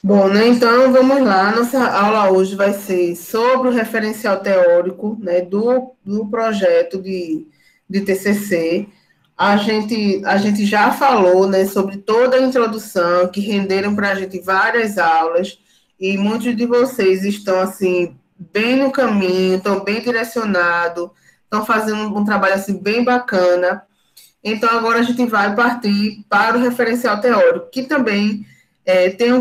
Bom, né? Então vamos lá. Nossa aula hoje vai ser sobre o referencial teórico, né, do projeto de TCC. A gente já falou, né, sobre toda a introdução, que renderam para a gente várias aulas, e muitos de vocês estão, assim, bem no caminho, estão bem direcionados, estão fazendo um trabalho, assim, bem bacana. Então, agora a gente vai partir para o referencial teórico, que também tem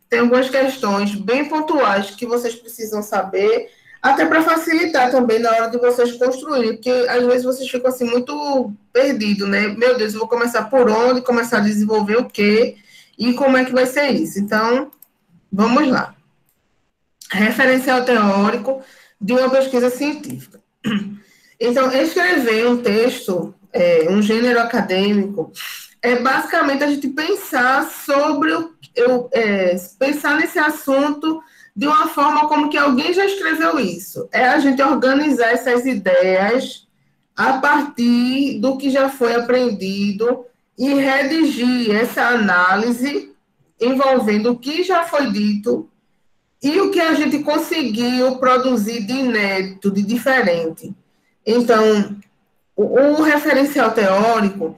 tem algumas questões bem pontuais que vocês precisam saber, até para facilitar também na hora de vocês construírem, porque às vezes vocês ficam assim muito perdidos, né? Meu Deus, eu vou começar por onde, começar a desenvolver o quê e como é que vai ser isso. Então, vamos lá. Referencial teórico de uma pesquisa científica. Então, escrever um texto, um gênero acadêmico, é basicamente a gente pensar sobre pensar nesse assunto de uma forma como que alguém já escreveu isso. É a gente organizar essas ideias a partir do que já foi aprendido e redigir essa análise envolvendo o que já foi dito e o que a gente conseguiu produzir de inédito, de diferente. Então, o referencial teórico,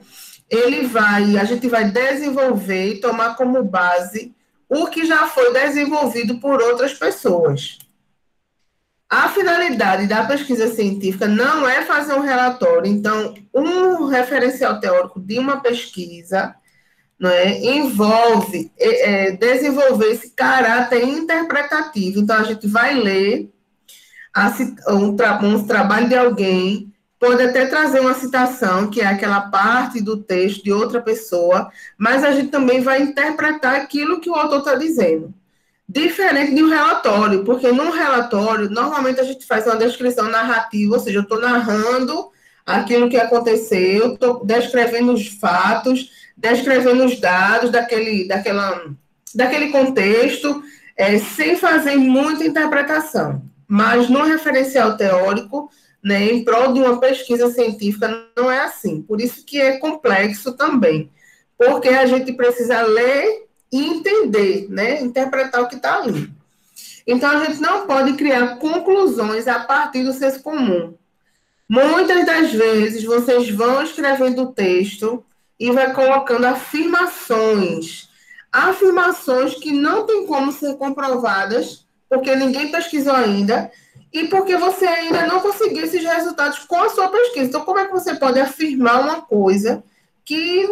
a gente vai desenvolver e tomar como base o que já foi desenvolvido por outras pessoas. A finalidade da pesquisa científica não é fazer um relatório. Então, um referencial teórico de uma pesquisa, não é, envolve desenvolver esse caráter interpretativo. Então, a gente vai ler um trabalho de alguém, pode até trazer uma citação, que é aquela parte do texto de outra pessoa, mas a gente também vai interpretar aquilo que o autor está dizendo. Diferente de um relatório, porque num relatório, normalmente a gente faz uma descrição narrativa, ou seja, eu estou narrando aquilo que aconteceu, estou descrevendo os fatos, descrevendo os dados daquele contexto, sem fazer muita interpretação. Mas no referencial teórico, né, em prol de uma pesquisa científica, não é assim. Por isso que é complexo também, porque a gente precisa ler e entender, né, interpretar o que está ali. Então, a gente não pode criar conclusões a partir do senso comum. Muitas das vezes, vocês vão escrevendo o texto e vai colocando afirmações que não tem como ser comprovadas, porque ninguém pesquisou ainda, e porque você ainda não conseguiu esses resultados com a sua pesquisa. Então, como é que você pode afirmar uma coisa que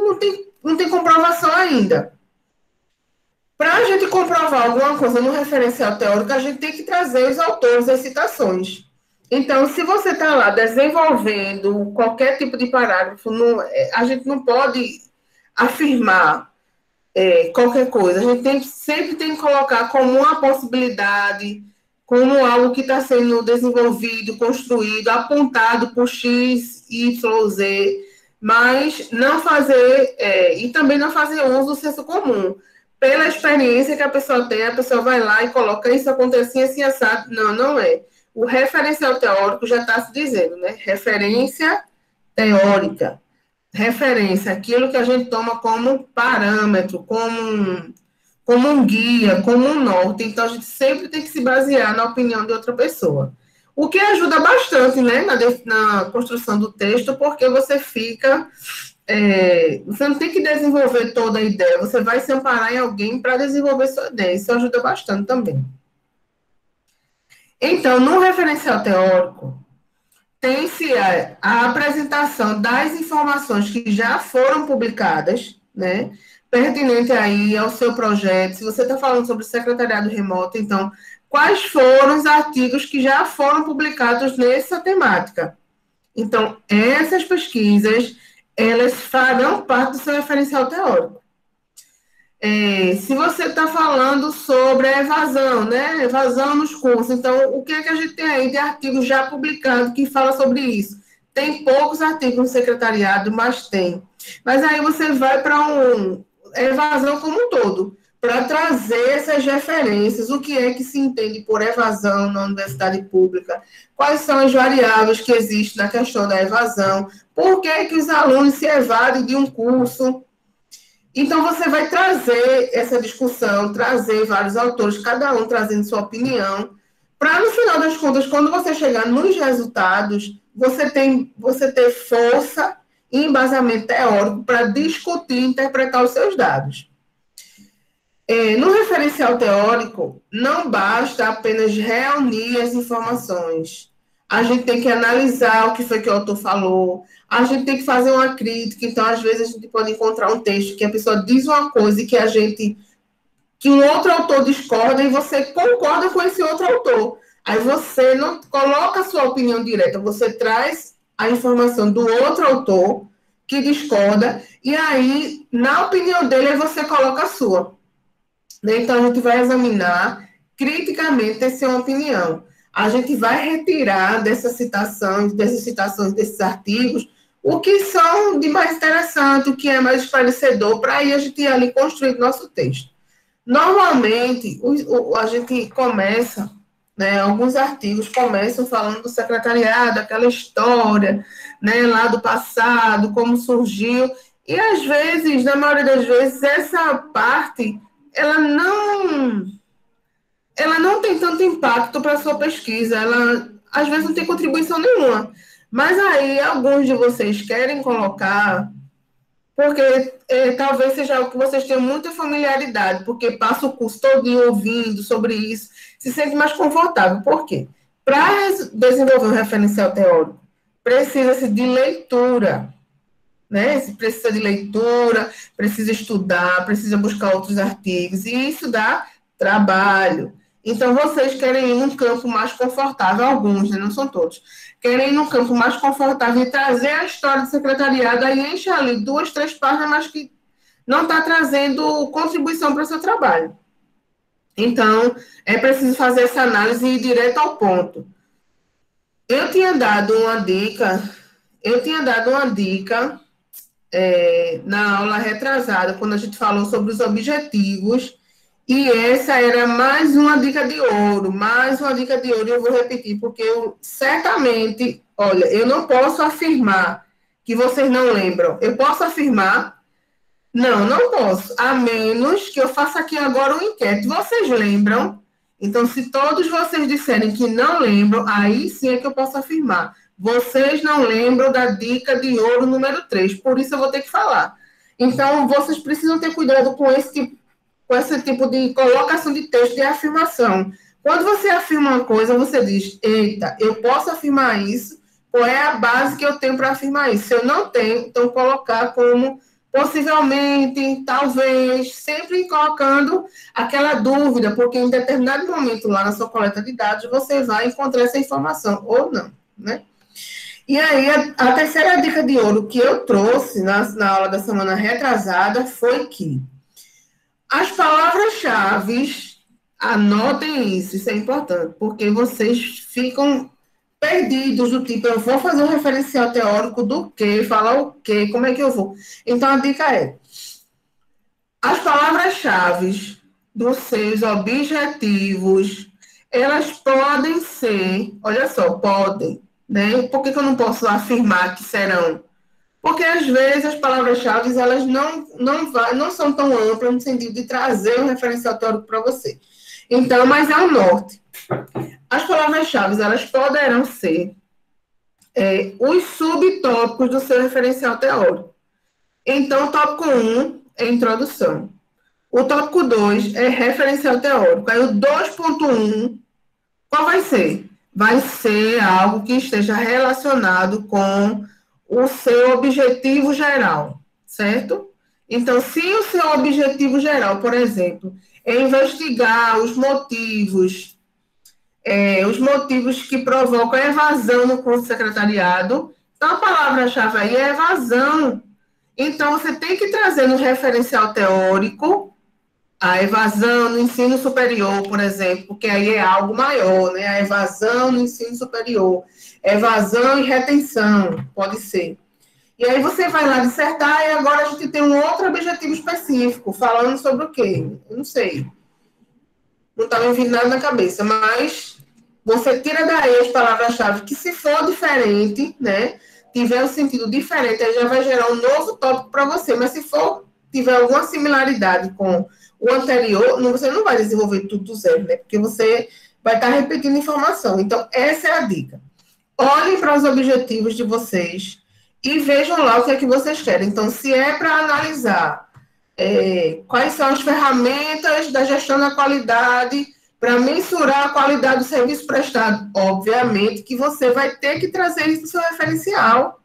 não tem comprovação ainda? Para a gente comprovar alguma coisa no referencial teórico, a gente tem que trazer os autores, as citações. Então, se você está lá desenvolvendo qualquer tipo de parágrafo, a gente não pode afirmar qualquer coisa. A gente sempre tem que colocar como uma possibilidade, como algo que está sendo desenvolvido, construído, apontado por X, Y, Z, mas não fazer, e também não fazer uso do senso comum. Pela experiência que a pessoa tem, a pessoa vai lá e coloca isso acontecia assim, assado. Não, não é. O referencial teórico já está se dizendo, né? Referência teórica. Referência, aquilo que a gente toma como parâmetro, como um guia, como um norte. Então, a gente sempre tem que se basear na opinião de outra pessoa. O que ajuda bastante, né, na construção do texto, porque você fica. Você não tem que desenvolver toda a ideia, você vai se amparar em alguém para desenvolver sua ideia. Isso ajuda bastante também. Então, no referencial teórico, tem-se a apresentação das informações que já foram publicadas, né, pertinente aí ao seu projeto. Se você está falando sobre secretariado remoto, então, quais foram os artigos que já foram publicados nessa temática? Então, essas pesquisas, elas farão parte do seu referencial teórico. Se você está falando sobre a evasão, né? Evasão nos cursos, então, o que é que a gente tem aí de artigos já publicados que fala sobre isso? Tem poucos artigos no secretariado, mas tem. Mas aí você vai para evasão como um todo, para trazer essas referências, o que é que se entende por evasão na universidade pública, quais são as variáveis que existem na questão da evasão, por que os alunos se evadem de um curso, Então, você vai trazer essa discussão, trazer vários autores, cada um trazendo sua opinião, para, no final das contas, quando você chegar nos resultados, você ter força e embasamento teórico para discutir e interpretar os seus dados. No referencial teórico, não basta apenas reunir as informações. A gente tem que analisar o que foi que o autor falou, a gente tem que fazer uma crítica. Então, às vezes, a gente pode encontrar um texto que a pessoa diz uma coisa e que um outro autor discorda e você concorda com esse outro autor. Aí você não coloca a sua opinião direta, você traz a informação do outro autor que discorda, e aí, na opinião dele, você coloca a sua. Então, a gente vai examinar criticamente essa opinião. A gente vai retirar dessas citações, desses artigos, o que são de mais interessante, o que é mais esclarecedor, para aí a gente ir ali construir nosso texto. Normalmente, a gente começa, né, alguns artigos começam falando do secretariado, aquela história, né, lá do passado, como surgiu, e às vezes, na maioria das vezes, essa parte ela não tem tanto impacto para a sua pesquisa, ela às vezes não tem contribuição nenhuma. Mas aí alguns de vocês querem colocar, porque talvez seja algo que vocês tenham muita familiaridade, porque passa o curso todo ouvindo sobre isso, se sente mais confortável. Por quê? Para desenvolver um referencial teórico, precisa-se de leitura, né? Se precisa de leitura, precisa estudar, precisa buscar outros artigos, e isso dá trabalho. Então, vocês querem ir num campo mais confortável, alguns, né? Não são todos, querem ir num campo mais confortável e trazer a história do secretariado, aí enche ali 2, 3 páginas, mas que não está trazendo contribuição para o seu trabalho. Então, é preciso fazer essa análise e ir direto ao ponto. Eu tinha dado uma dica na aula retrasada, quando a gente falou sobre os objetivos, e essa era mais uma dica de ouro, e eu vou repetir, porque certamente, olha, eu não posso afirmar que vocês não lembram. Eu posso afirmar? Não, não posso, a menos que eu faça aqui agora um enquete. Vocês lembram? Então, se todos vocês disserem que não lembram, aí sim é que eu posso afirmar. Vocês não lembram da dica de ouro número 3, por isso eu vou ter que falar. Então, vocês precisam ter cuidado com esse tipo de colocação de texto de afirmação. Quando você afirma uma coisa, você diz, eita, eu posso afirmar isso, qual é a base que eu tenho para afirmar isso? Se eu não tenho, então colocar como possivelmente, talvez, sempre colocando aquela dúvida, porque em determinado momento lá na sua coleta de dados, você vai encontrar essa informação, ou não, né? E aí, a terceira dica de ouro que eu trouxe na aula da semana retrasada foi que as palavras-chave, anotem isso é importante, porque vocês ficam perdidos do tipo, eu vou fazer um referencial teórico do quê, falar o quê, como é que eu vou? Então, a dica é, as palavras-chave dos seus objetivos, elas podem ser, olha só, podem, né? Por que eu não posso afirmar que serão? Porque, às vezes, as palavras-chave, elas não são tão amplas no sentido de trazer um referencial teórico para você. Então, mas é o norte. As palavras-chave, elas poderão ser os subtópicos do seu referencial teórico. Então, o tópico 1 é introdução. O tópico 2 é referencial teórico. Aí, o 2.1, qual vai ser? Vai ser algo que esteja relacionado com o seu objetivo geral, certo? Então, se o seu objetivo geral, por exemplo, é investigar os motivos que provocam a evasão no curso de secretariado, então a palavra-chave aí é evasão. Então, você tem que trazer no referencial teórico a evasão no ensino superior, por exemplo, porque aí é algo maior, né? A evasão no ensino superior, evasão e retenção, pode ser. E aí você vai lá dissertar e agora a gente tem um outro objetivo específico, falando sobre o quê? Eu não sei. Não está me vindo nada na cabeça, mas você tira daí as palavras-chave que, se for diferente, né, tiver um sentido diferente, aí já vai gerar um novo tópico para você, mas se for tiver alguma similaridade com o anterior, você não vai desenvolver tudo do zero, né? Porque você vai estar repetindo informação. Então, essa é a dica. Olhem para os objetivos de vocês e vejam lá o que é que vocês querem. Então, se é para analisar quais são as ferramentas da gestão da qualidade para mensurar a qualidade do serviço prestado, obviamente que você vai ter que trazer isso no seu referencial.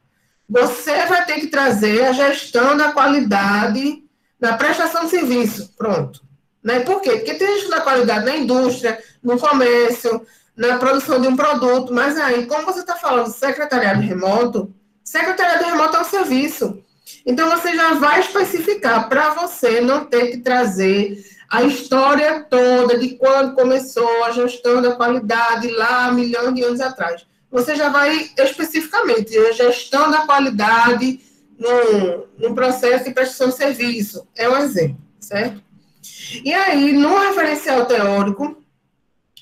Você vai ter que trazer a gestão da qualidade na prestação de serviço. Pronto. Né? Por quê? Porque tem gestão da qualidade na indústria, no comércio, na produção de um produto, mas aí, como você está falando de secretariado remoto é um serviço. Então, você já vai especificar para você não ter que trazer a história toda de quando começou a gestão da qualidade lá, milhões de anos atrás. Você já vai especificamente, a gestão da qualidade no processo de prestação de serviço. É um exemplo, certo? E aí, no referencial teórico,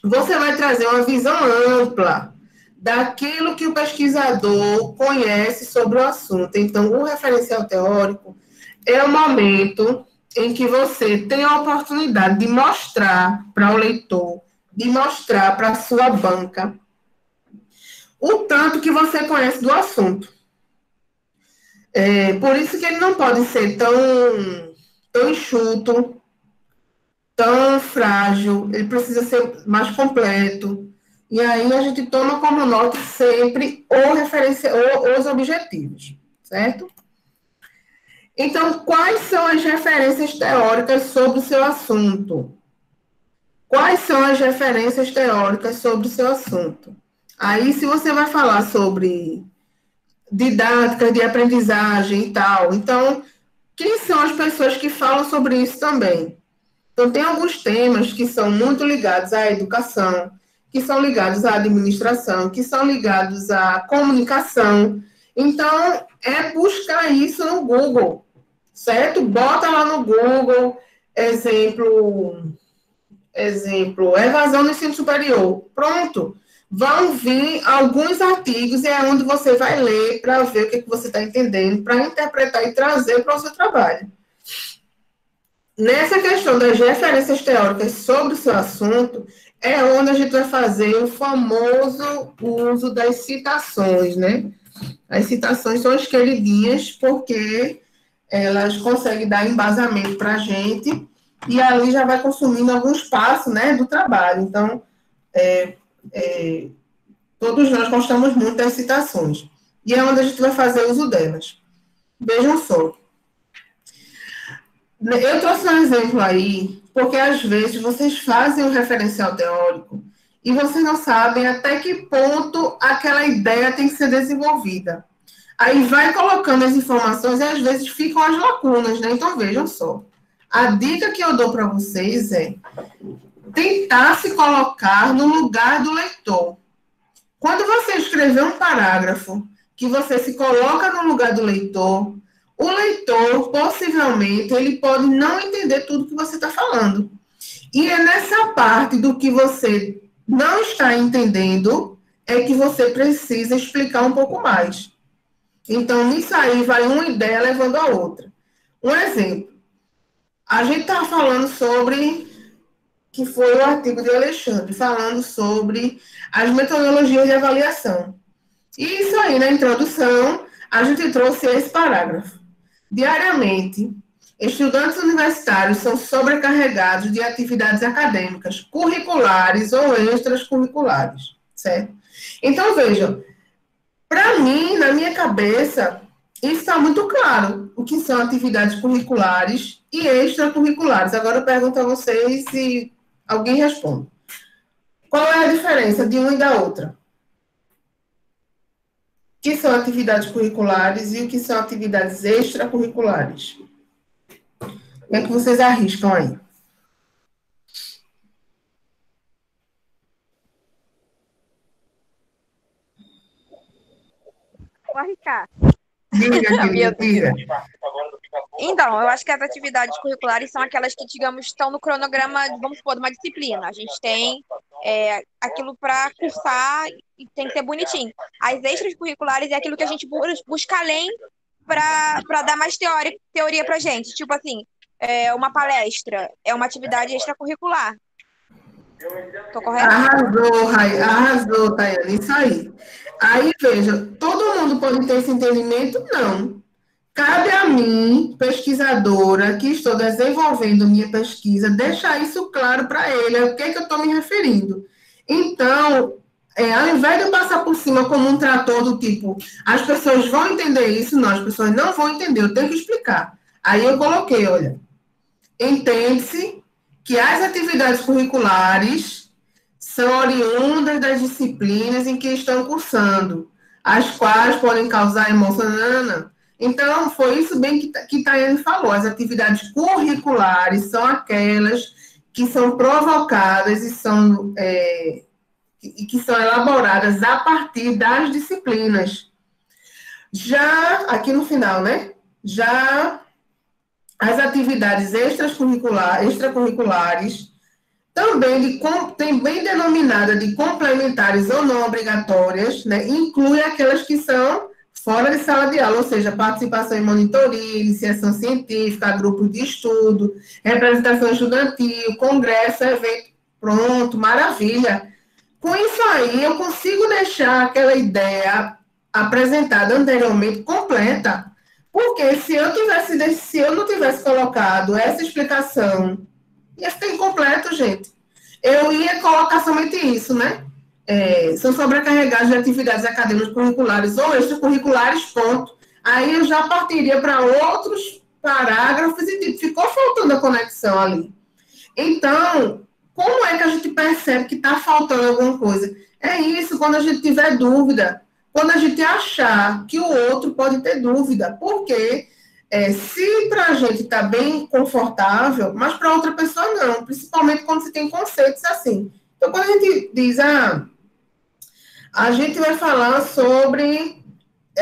você vai trazer uma visão ampla daquilo que o pesquisador conhece sobre o assunto. Então, o referencial teórico é o momento em que você tem a oportunidade de mostrar para o leitor, de mostrar para a sua banca, o tanto que você conhece do assunto. Por isso que ele não pode ser tão enxuto, tão frágil, ele precisa ser mais completo. E aí a gente toma como nota sempre os objetivos, certo? Então, quais são as referências teóricas sobre o seu assunto? Quais são as referências teóricas sobre o seu assunto? Aí, se você vai falar sobre didática de aprendizagem e tal, então, quem são as pessoas que falam sobre isso também? Então, tem alguns temas que são muito ligados à educação, que são ligados à administração, que são ligados à comunicação. Então, é buscar isso no Google, certo? Bota lá no Google, exemplo, evasão no ensino superior. Pronto. Vão vir alguns artigos e é onde você vai ler para ver o que você está entendendo, para interpretar e trazer para o seu trabalho. Nessa questão das referências teóricas sobre o seu assunto, é onde a gente vai fazer o famoso uso das citações, né? As citações são as queridinhas, porque elas conseguem dar embasamento para a gente, e ali já vai consumindo algum espaço, né, do trabalho. Então, todos nós gostamos muito das citações. E é onde a gente vai fazer uso delas. Vejam só. Eu trouxe um exemplo aí, porque às vezes vocês fazem um referencial teórico e vocês não sabem até que ponto aquela ideia tem que ser desenvolvida. Aí vai colocando as informações e às vezes ficam as lacunas, né? Então vejam só. A dica que eu dou para vocês é tentar se colocar no lugar do leitor. Quando você escrever um parágrafo que você se coloca no lugar do leitor, o leitor, possivelmente, ele pode não entender tudo que você está falando. E é nessa parte do que você não está entendendo é que você precisa explicar um pouco mais. Então, nisso aí, vai uma ideia levando a outra. Um exemplo. A gente está falando sobre, que foi o artigo de Alexandre, falando sobre as metodologias de avaliação. E isso aí, na introdução, a gente trouxe esse parágrafo. Diariamente, estudantes universitários são sobrecarregados de atividades acadêmicas, curriculares ou extracurriculares, certo? Então, vejam, para mim, na minha cabeça, isso está muito claro, o que são atividades curriculares e extracurriculares. Agora eu pergunto a vocês se alguém responde. Qual é a diferença de uma e da outra? O que são atividades curriculares e o que são atividades extracurriculares? Como é que vocês arriscam aí? Vou arriscar. Diga, Meu querida, Deus. diga. Então, eu acho que as atividades curriculares são aquelas que, digamos, estão no cronograma, vamos supor, de uma disciplina. A gente tem aquilo para cursar e tem que ser bonitinho. As extracurriculares é aquilo que a gente busca além para dar mais teoria para gente. Tipo assim, uma palestra é uma atividade extracurricular. Tô correta? Arrasou, arrasou, Tayane, isso aí. Aí, veja, todo mundo pode ter esse entendimento? Não. Cabe a mim, pesquisadora, que estou desenvolvendo minha pesquisa, deixar isso claro para ele, a que eu estou me referindo. Então, ao invés de eu passar por cima como um trator do tipo, as pessoas vão entender isso, não, as pessoas não vão entender, eu tenho que explicar. Aí eu coloquei, olha, entende-se que as atividades curriculares são oriundas das disciplinas em que estão cursando, as quais podem causar emoção. Então, foi isso bem que Tayane falou. As atividades curriculares são aquelas que são provocadas e que são elaboradas a partir das disciplinas. Já, aqui no final, né? Já as atividades extracurriculares também denominada de complementares ou não obrigatórias, né, inclui aquelas que são fora de sala de aula, ou seja, participação em monitoria, iniciação científica, grupo de estudo, representação estudantil, congresso, evento, pronto, maravilha. Com isso aí, eu consigo deixar aquela ideia apresentada anteriormente completa, porque se eu não tivesse colocado essa explicação, ia ficar incompleto, gente. Eu ia colocar somente isso, né? São sobrecarregados de atividades acadêmicas curriculares ou extracurriculares, ponto. Aí eu já partiria para outros parágrafos e tipo, ficou faltando a conexão ali. Então, como é que a gente percebe que está faltando alguma coisa? É isso, quando a gente tiver dúvida, quando a gente achar que o outro pode ter dúvida, porque se para a gente está bem confortável, mas para outra pessoa não, principalmente quando você tem conceitos assim. Então, quando a gente diz, a gente vai falar sobre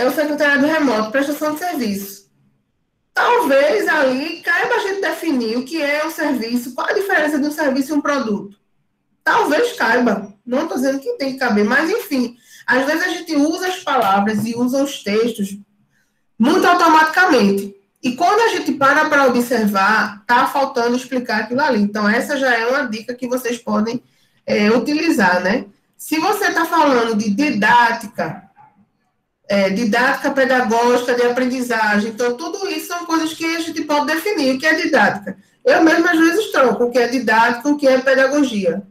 o secretariado remoto, prestação de serviço. Talvez ali caiba a gente definir o que é o serviço, qual a diferença de um serviço e um produto. Talvez caiba, não estou dizendo que tem que caber, mas enfim, às vezes a gente usa as palavras e usa os textos muito automaticamente. E quando a gente para observar, está faltando explicar aquilo ali. Então, essa já é uma dica que vocês podem utilizar, né? Se você está falando de didática pedagógica, de aprendizagem, então, tudo isso são coisas que a gente pode definir o que é didática. Eu mesmo, às vezes, troco o que é didática, o que é pedagogia.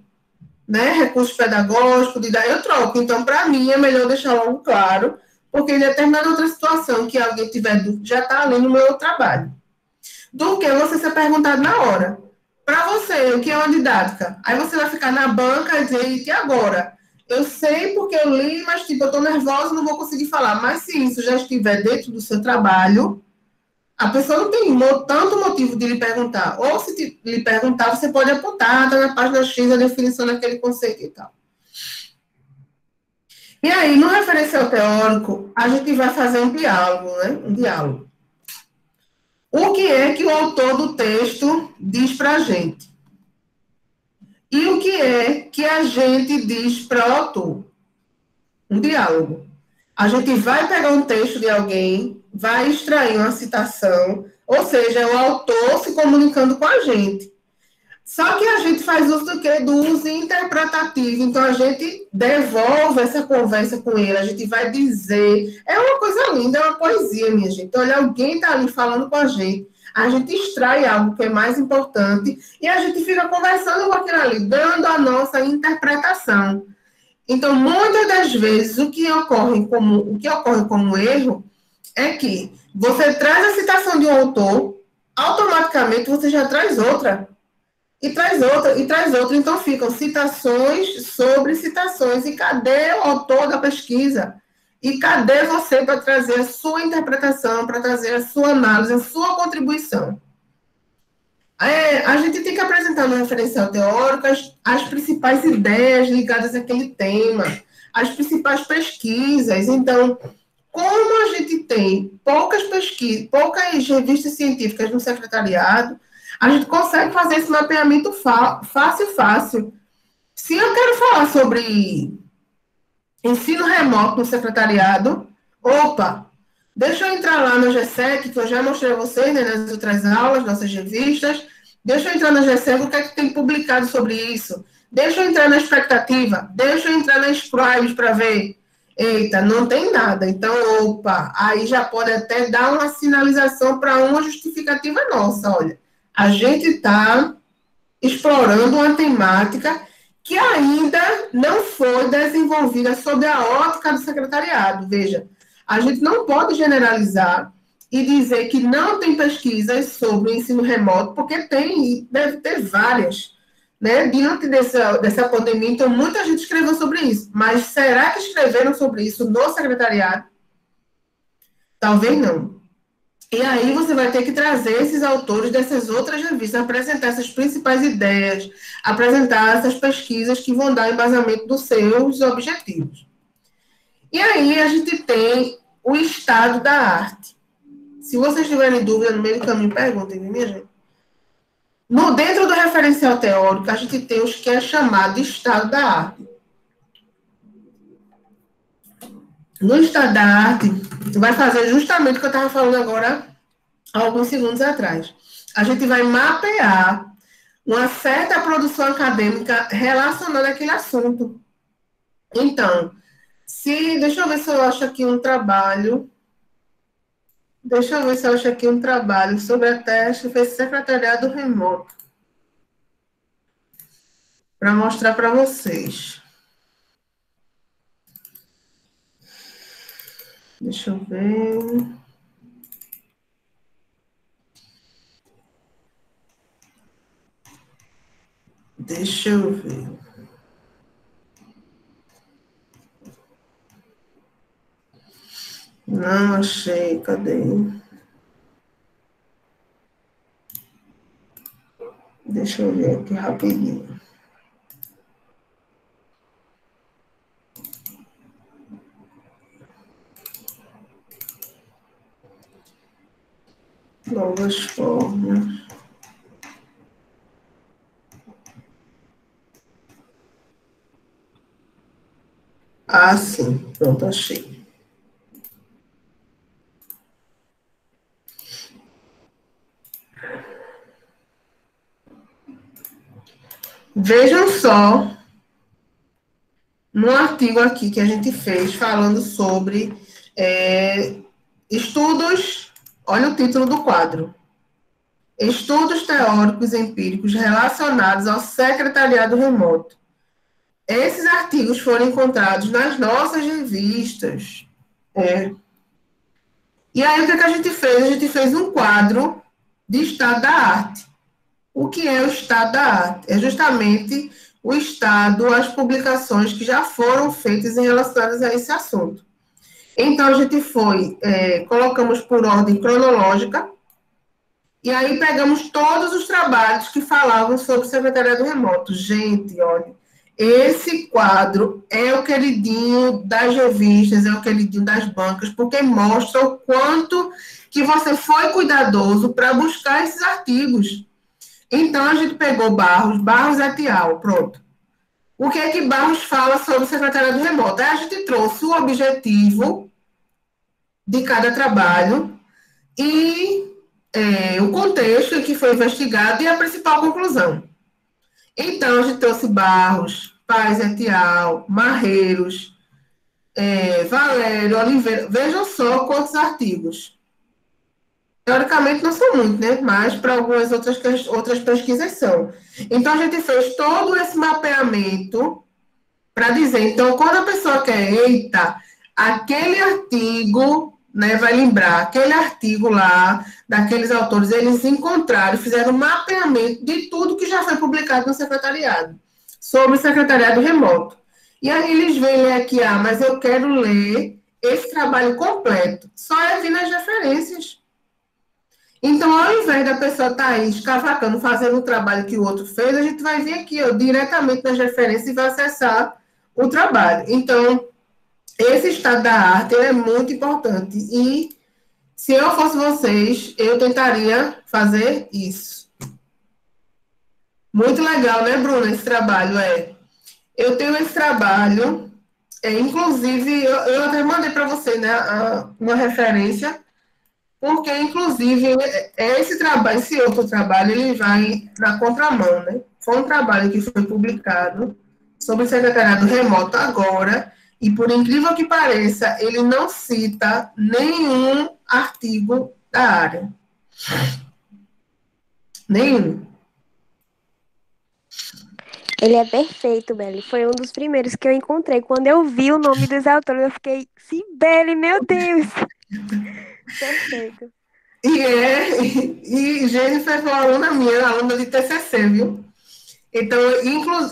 Né? Recurso pedagógico, eu troco. Então, para mim, é melhor deixar logo claro, porque em determinada outra situação que alguém tiver dúvida, já está ali no meu trabalho. Do que você ser perguntado na hora. Para você, o que é uma didática? Aí você vai ficar na banca e dizer, e agora? Eu sei porque eu li, mas tipo, eu estou nervosa, não vou conseguir falar. Mas se isso já estiver dentro do seu trabalho, a pessoa não tem tanto motivo de lhe perguntar. Ou se lhe perguntar, você pode apontar, está na página X a definição daquele conceito e tal. E aí, no referencial teórico, a gente vai fazer um diálogo, né? Um diálogo. O que é que o autor do texto diz para a gente? E o que é que a gente diz para o autor? Um diálogo. A gente vai pegar um texto de alguém, vai extrair uma citação, ou seja, é o autor se comunicando com a gente. Só que a gente faz uso do quê? Do uso interpretativo. Então, a gente devolve essa conversa com ele, a gente vai dizer. É uma coisa linda, é uma poesia, minha gente. Olha, alguém está ali falando com a gente extrai algo que é mais importante e a gente fica conversando com aquilo ali, dando a nossa interpretação. Então, muitas das vezes, o que ocorre como erro é que você traz a citação de um autor, automaticamente você já traz outra. E traz outra, e traz outra. Então, ficam citações sobre citações. E cadê o autor da pesquisa? E cadê você para trazer a sua interpretação, para trazer a sua análise, a sua contribuição? A gente tem que apresentar no referencial teórico as principais ideias ligadas àquele tema, as principais pesquisas. Então, como a gente tem poucas pesquisas, poucas revistas científicas no secretariado, a gente consegue fazer esse mapeamento fácil. Se eu quero falar sobre ensino remoto no secretariado, Deixa eu entrar lá no G7, que eu já mostrei a vocês, né, nas outras aulas, nossas revistas. Deixa eu entrar no G7, o que é que tem publicado sobre isso? Deixa eu entrar na expectativa, deixa eu entrar nas Scribes para ver. Eita, não tem nada. Então, opa, aí já pode até dar uma sinalização para uma justificativa nossa. Olha, a gente está explorando uma temática que ainda não foi desenvolvida sob a ótica do secretariado. Veja, a gente não pode generalizar e dizer que não tem pesquisas sobre o ensino remoto, porque tem, e deve ter várias, né? Diante dessa pandemia, então muita gente escreveu sobre isso, mas será que escreveram sobre isso no secretariado? Talvez não. E aí você vai ter que trazer esses autores dessas outras revistas, apresentar essas principais ideias, apresentar essas pesquisas que vão dar embasamento dos seus objetivos. E aí a gente tem o estado da arte. Se vocês tiverem dúvida no meio do caminho, perguntem, minha gente. Dentro do referencial teórico, a gente tem os que é chamado de estado da arte. No estado da arte, vai fazer justamente o que eu estava falando agora, há alguns segundos atrás. A gente vai mapear uma certa produção acadêmica relacionada àquele assunto. Então, deixa eu ver se eu acho aqui um trabalho. Deixa eu ver se eu acho aqui um trabalho sobre a teste que fez secretariado remoto. Para mostrar para vocês. Deixa eu ver. Deixa eu ver. Não achei, cadê? Deixa eu ver aqui rapidinho. Novas formas. Ah, sim. Pronto, achei. Vejam só no artigo aqui que a gente fez falando sobre estudos, olha o título do quadro. Estudos teóricos empíricos relacionados ao secretariado remoto. Esses artigos foram encontrados nas nossas revistas. E aí, o que a gente fez? A gente fez um quadro de estado da arte. O que é o estado da arte? É justamente o estado, as publicações que já foram feitas em relação a esse assunto. Então, a gente colocamos por ordem cronológica, e aí pegamos todos os trabalhos que falavam sobre o secretariado remoto. Gente, olha, esse quadro é o queridinho das revistas, é o queridinho das bancas, porque mostra o quanto que você foi cuidadoso para buscar esses artigos. Então, a gente pegou Barros et al., pronto. O que é que Barros fala sobre o secretariado remoto? Aí a gente trouxe o objetivo de cada trabalho e o contexto em que foi investigado e a principal conclusão. Então, a gente trouxe Barros, Paz et al., Marreiros, Valério, Oliveira. Vejam só quantos artigos. Teoricamente não são muitos, né? Mas para algumas outras pesquisas são. Então, a gente fez todo esse mapeamento para dizer, então, quando a pessoa quer, eita, aquele artigo, né, vai lembrar, aquele artigo lá, daqueles autores, eles encontraram, fizeram um mapeamento de tudo que já foi publicado no secretariado, sobre o secretariado remoto. E aí eles vêm ler aqui, mas eu quero ler esse trabalho completo. Só é vir nas referências. Então, ao invés da pessoa estar aí escavacando, fazendo o trabalho que o outro fez, a gente vai vir aqui, diretamente nas referências e vai acessar o trabalho. Então, esse estado da arte é muito importante. E, se eu fosse vocês, eu tentaria fazer isso. Muito legal, né, Bruna, esse trabalho? Eu tenho esse trabalho Inclusive, eu até mandei para você, né, uma referência, porque, inclusive, esse trabalho, esse outro trabalho, ele vai na contramão, né? Foi um trabalho que foi publicado sobre o secretariado remoto agora, e por incrível que pareça, ele não cita nenhum artigo da área. Nenhum. Ele é perfeito, Belle. Foi um dos primeiros que eu encontrei. Quando eu vi o nome dos autores, eu fiquei, Cibele, meu Deus! Perfeito. E Jennifer foi aluna minha, aluna de TCC, viu? Então,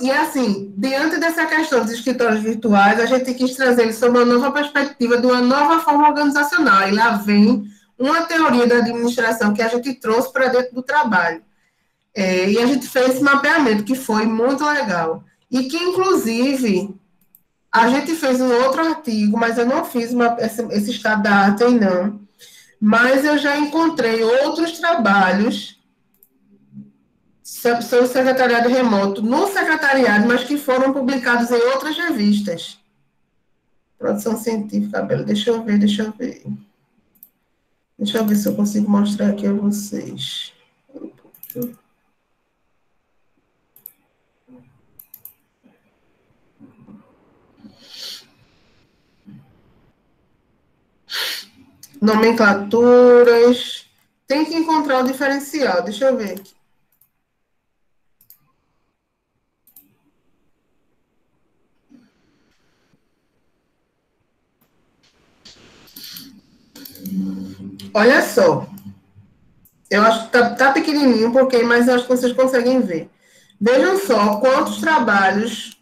e assim, diante dessa questão dos escritórios virtuais, a gente quis trazer sobre uma nova perspectiva de uma nova forma organizacional. E lá vem uma teoria da administração que a gente trouxe para dentro do trabalho. E a gente fez esse mapeamento, que foi muito legal. E que, inclusive, a gente fez um outro artigo, mas eu não fiz esse estado da arte aí, não. Mas eu já encontrei outros trabalhos sobre o secretariado remoto no secretariado, mas que foram publicados em outras revistas. Produção científica, Bela, deixa eu ver. Deixa eu ver se eu consigo mostrar aqui a vocês. Nomenclaturas. Tem que encontrar o diferencial. Deixa eu ver aqui. Olha só. Eu acho que tá pequenininho, mas eu acho que vocês conseguem ver. Vejam só quantos trabalhos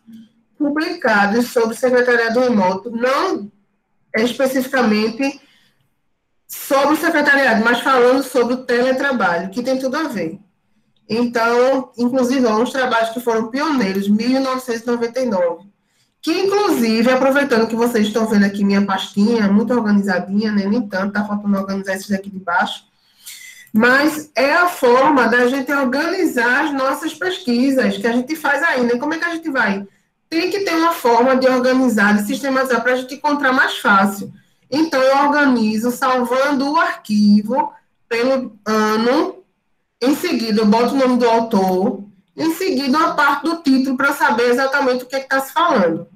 publicados sobre secretariado remoto, não especificamente sobre o secretariado, mas falando sobre o teletrabalho, que tem tudo a ver. Então, inclusive, uns trabalhos que foram pioneiros, 1999, que, inclusive, aproveitando que vocês estão vendo aqui minha pastinha, muito organizadinha, né? Nem tanto, tá faltando organizar esses daqui de baixo, mas é a forma da gente organizar as nossas pesquisas que a gente faz ainda. Como é que a gente vai? Tem que ter uma forma de organizar, de sistematizar, para a gente encontrar mais fácil. Então, eu organizo salvando o arquivo pelo ano, em seguida eu boto o nome do autor, em seguida uma parte do título para saber exatamente o que está se falando.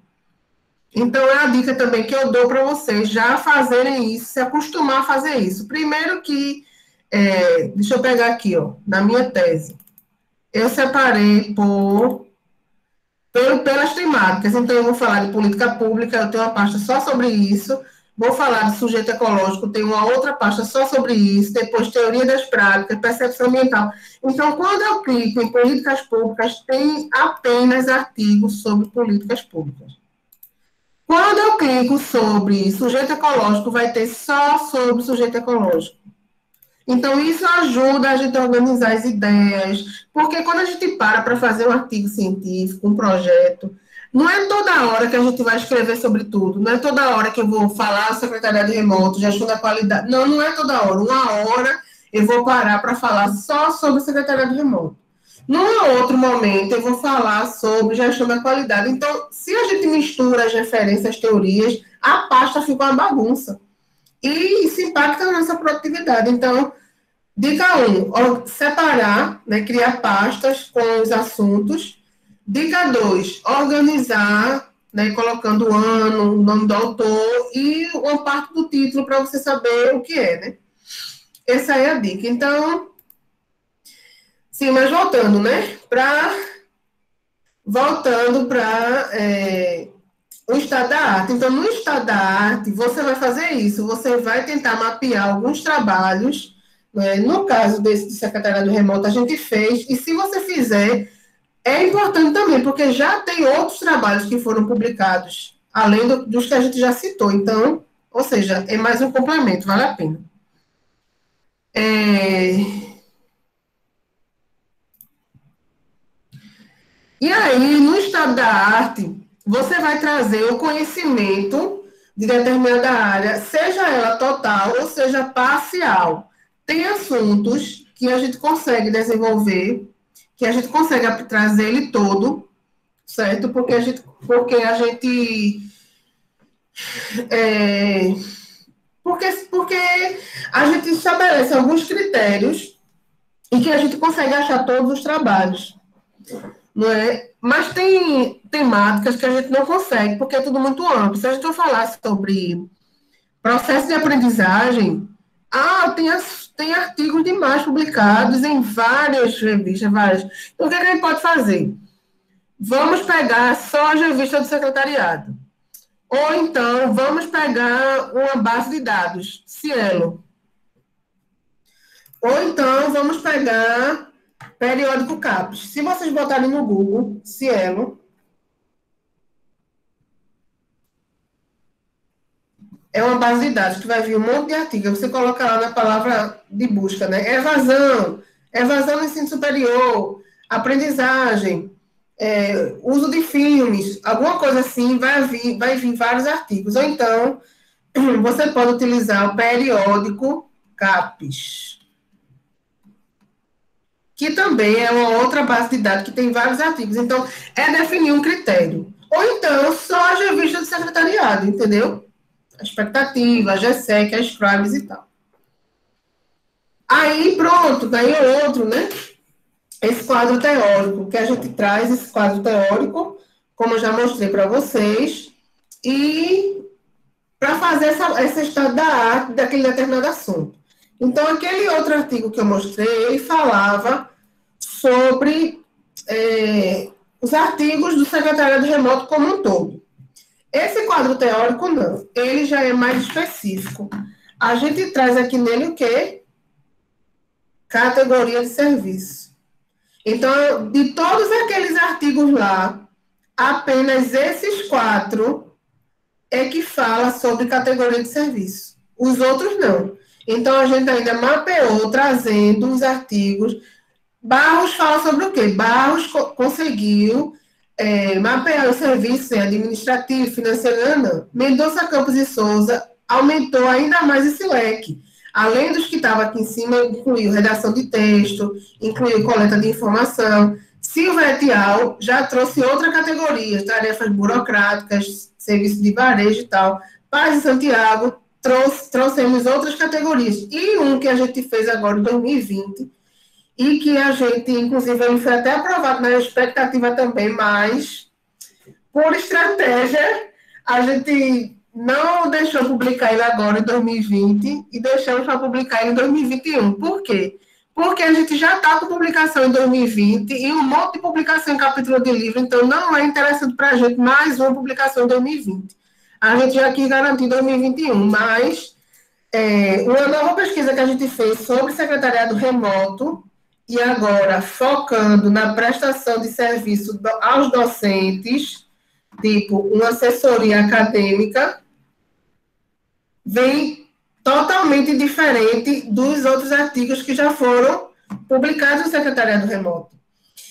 Então, é a dica também que eu dou para vocês já fazerem isso, se acostumar a fazer isso. Primeiro que, deixa eu pegar aqui, ó, na minha tese, eu separei pelas temáticas. Então, eu vou falar de política pública, eu tenho uma pasta só sobre isso. Vou falar de sujeito ecológico, tenho uma outra pasta só sobre isso. Depois, teoria das práticas, percepção ambiental. Então, quando eu clico em políticas públicas, tem apenas artigos sobre políticas públicas. Quando eu clico sobre sujeito ecológico, vai ter só sobre sujeito ecológico. Então, isso ajuda a gente a organizar as ideias, porque quando a gente para fazer um artigo científico, um projeto, não é toda hora que a gente vai escrever sobre tudo, não é toda hora que eu vou falar secretariado remoto, gestão da qualidade, não é toda hora. Uma hora eu vou parar para falar só sobre secretariado remoto. Num outro momento, eu vou falar sobre gestão da qualidade. Então, se a gente mistura as referências, as teorias, a pasta fica uma bagunça. E isso impacta na nossa produtividade. Então, dica 1, separar, né, criar pastas com os assuntos. Dica 2, organizar, né, colocando o ano, o nome do autor e uma parte do título para você saber o que é, né? Essa é a dica. Então, sim, mas voltando, né? Voltando para o estado da arte. Então, no estado da arte, você vai fazer isso, você vai tentar mapear alguns trabalhos, né? No caso desse do secretariado remoto, a gente fez, e se você fizer, é importante também, porque já tem outros trabalhos que foram publicados, além dos que a gente já citou. Então, ou seja, é mais um complemento, vale a pena. E aí, no estado da arte, você vai trazer o conhecimento de determinada área, seja ela total ou seja parcial. Tem assuntos que a gente consegue desenvolver, que a gente consegue trazer ele todo, certo? Porque a gente É, porque a gente estabelece alguns critérios em que a gente consegue achar todos os trabalhos, não é? Mas tem temáticas que a gente não consegue, porque é tudo muito amplo. Se a gente for falar sobre processo de aprendizagem, tem artigos demais publicados em várias revistas, várias. Então, o que a gente pode fazer? Vamos pegar só as revistas do secretariado. Ou então, vamos pegar uma base de dados, Cielo. Ou então, vamos pegar periódico CAPES. Se vocês botarem no Google, Cielo, é uma base de dados que vai vir um monte de artigos. Você coloca lá na palavra de busca, né? Evasão no ensino superior, aprendizagem, uso de filmes, alguma coisa assim, vai vir vários artigos. Ou então, você pode utilizar o periódico CAPES, que também é uma outra base de dados que tem vários artigos. Então, é definir um critério. Ou então, só as revistas do secretariado, entendeu? A expectativa, a GSEC, a Scribes e tal. Aí, pronto, daí é outro, né? Esse quadro teórico, que a gente traz esse quadro teórico, como eu já mostrei para vocês, e para fazer essa estado da arte daquele determinado assunto. Então, aquele outro artigo que eu mostrei, ele falava sobre os artigos do secretariado remoto como um todo. Esse quadro teórico, não. Ele já é mais específico. A gente traz aqui nele o quê? Categoria de serviço. Então, de todos aqueles artigos lá, apenas esses 4 é que fala sobre categoria de serviço. Os outros não. Então, a gente ainda mapeou, trazendo os artigos. Barros fala sobre o quê? Barros conseguiu mapear os serviços administrativo, financeiro, não. Mendonça Campos e Souza aumentou ainda mais esse leque. Além dos que estavam aqui em cima, incluiu redação de texto, incluiu coleta de informação. Silva et al. Já trouxe outra categoria, tarefas burocráticas, serviço de varejo e tal. Paz e Santiago, trouxemos outras categorias. E um que a gente fez agora em 2020, e que a gente, inclusive, ele foi até aprovado na expectativa também, mas, por estratégia, a gente não deixou publicar ele agora em 2020 e deixamos para publicar ele em 2021. Por quê? Porque a gente já está com publicação em 2020 e um monte de publicação em capítulo de livro, então não é interessante para a gente mais uma publicação em 2020. A gente já quis garantir 2021, mas uma nova pesquisa que a gente fez sobre secretariado remoto, e agora focando na prestação de serviço aos docentes, tipo uma assessoria acadêmica, vem totalmente diferente dos outros artigos que já foram publicados no secretariado remoto.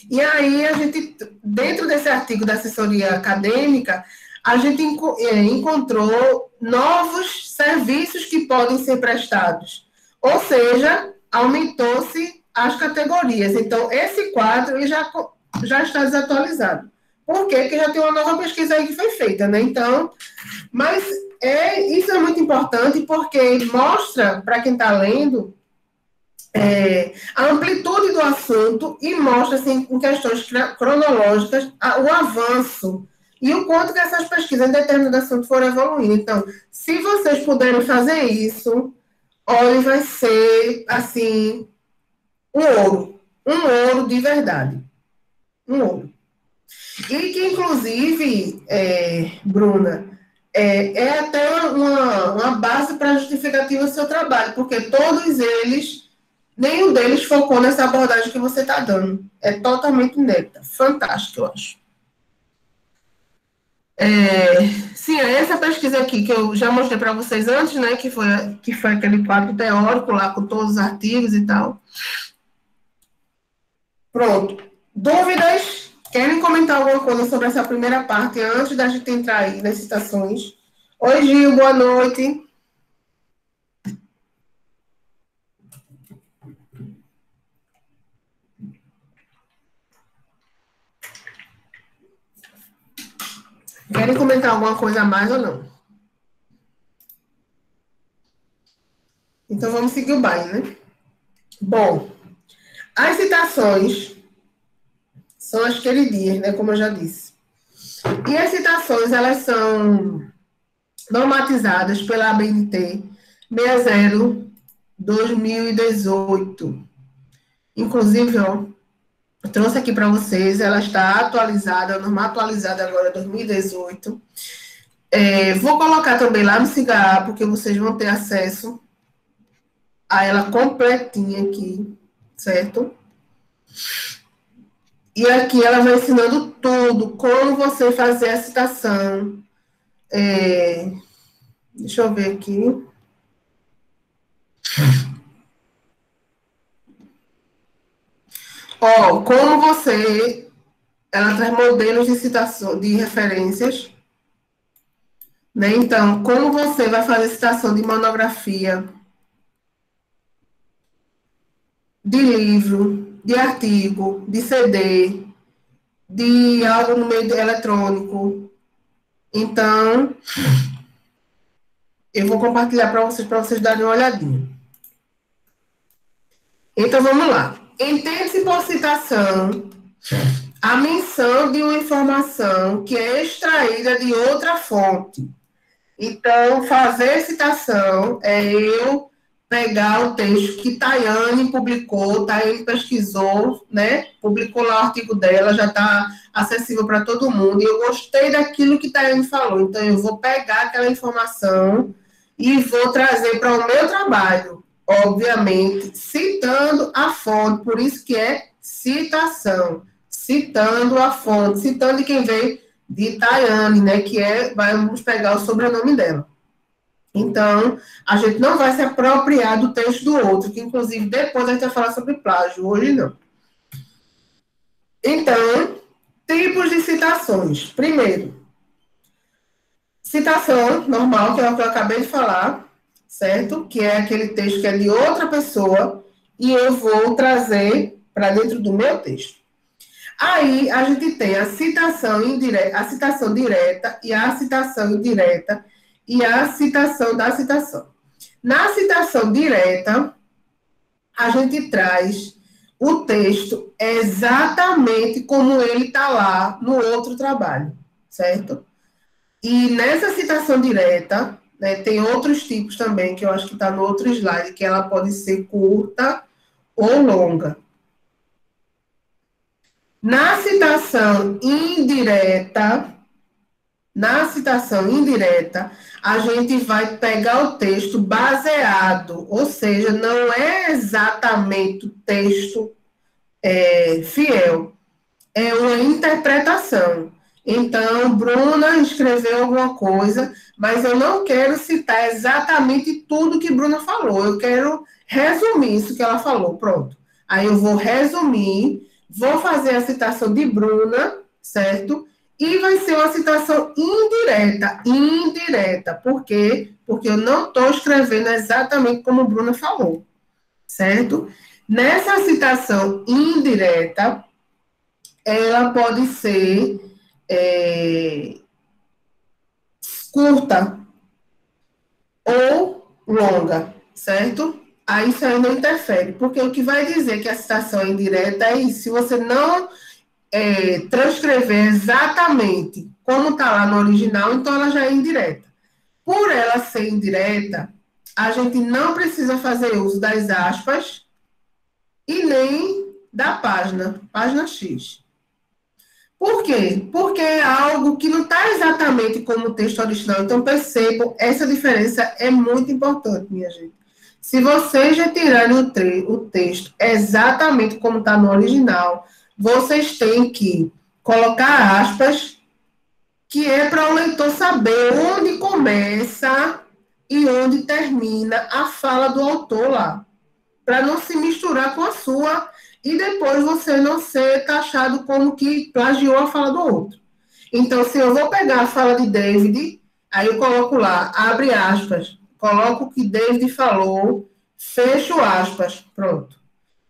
E aí, a gente, dentro desse artigo da assessoria acadêmica, a gente encontrou novos serviços que podem ser prestados. Ou seja, aumentou-se as categorias. Então, esse quadro ele já está desatualizado. Por quê? Porque já tem uma nova pesquisa aí que foi feita, né? Então, mas isso é muito importante porque mostra, para quem está lendo, a amplitude do assunto e mostra, assim, em questões cronológicas, o avanço e o quanto que essas pesquisas em determinado assunto foram evoluindo. Então, se vocês puderem fazer isso, olha, vai ser, assim, um ouro de verdade. Um ouro. E que, inclusive, Bruna, é até uma base para justificativa do seu trabalho, porque todos eles, nenhum deles focou nessa abordagem que você está dando. É totalmente inédita. Fantástico, eu acho. Sim, essa pesquisa aqui que eu já mostrei para vocês antes, né, que foi aquele quadro teórico lá com todos os artigos e tal. Pronto. Dúvidas? Querem comentar alguma coisa sobre essa primeira parte antes da gente entrar aí nas citações? Oi, Gil, boa noite. Querem comentar alguma coisa a mais ou não? Então, vamos seguir o baile, né? Bom, as citações são as queridinhas, né? Como eu já disse. E as citações, elas são normatizadas pela ABNT 60/2018. Inclusive, ó, eu trouxe aqui para vocês, ela está atualizada, a norma atualizada agora, 2018. Vou colocar também lá no SIGA, porque vocês vão ter acesso a ela completinha aqui, certo? E aqui ela vai ensinando tudo, como você fazer a citação. Deixa eu ver aqui. Ó, como você... Ela traz modelos de citação, de referências, né? Então, como você vai fazer citação de monografia, de livro, de artigo, de CD, de algo no meio eletrônico. Então, eu vou compartilhar para vocês darem uma olhadinha. Então, vamos lá. Entende-se por citação a menção de uma informação que é extraída de outra fonte. Então, fazer citação é eu pegar o texto que Tayane publicou, Tayane pesquisou, né? Publicou lá o artigo dela, já está acessível para todo mundo, e eu gostei daquilo que Tayane falou, então eu vou pegar aquela informação e vou trazer para o meu trabalho, obviamente, citando a fonte, por isso que é citação, citando a fonte, citando de quem veio, de Tayane, né, que vamos pegar o sobrenome dela. Então, a gente não vai se apropriar do texto do outro, que inclusive depois a gente vai falar sobre plágio, hoje não. Então, tipos de citações. Primeiro, citação normal, que é o que eu acabei de falar, certo? Que é aquele texto que é de outra pessoa e eu vou trazer para dentro do meu texto. Aí, a gente tem a citação indireta, a citação direta e a citação indireta e a citação da citação. Na citação direta, a gente traz o texto exatamente como ele está lá no outro trabalho, certo? E nessa citação direta, né, tem outros tipos também, que eu acho que está no outro slide, que ela pode ser curta ou longa. Na citação indireta, a gente vai pegar o texto baseado, ou seja, não é exatamente o texto fiel, é uma interpretação. Então, Bruna escreveu alguma coisa, mas eu não quero citar exatamente tudo que Bruna falou, eu quero resumir isso que ela falou, pronto. Aí eu vou resumir, vou fazer a citação de Bruna, certo? E vai ser uma citação indireta. Por quê? Porque eu não estou escrevendo exatamente como Bruna falou, certo? Nessa citação indireta, ela pode ser curta ou longa, certo? Aí isso aí não interfere, porque o que vai dizer que a citação é indireta é isso. Se você não transcrever exatamente como está lá no original, então ela já é indireta. Por ela ser indireta, a gente não precisa fazer uso das aspas e nem da página X. Por quê? Porque é algo que não está exatamente como o texto original. Então, percebam, essa diferença é muito importante, minha gente. Se vocês retirarem o texto exatamente como está no original, vocês têm que colocar aspas, que é para o leitor saber onde começa e onde termina a fala do autor lá, para não se misturar com a sua e depois você não ser taxado como que plagiou a fala do outro. Então, se eu vou pegar a fala de David, aí eu coloco lá, abre aspas, coloco o que David falou, fecho aspas, pronto.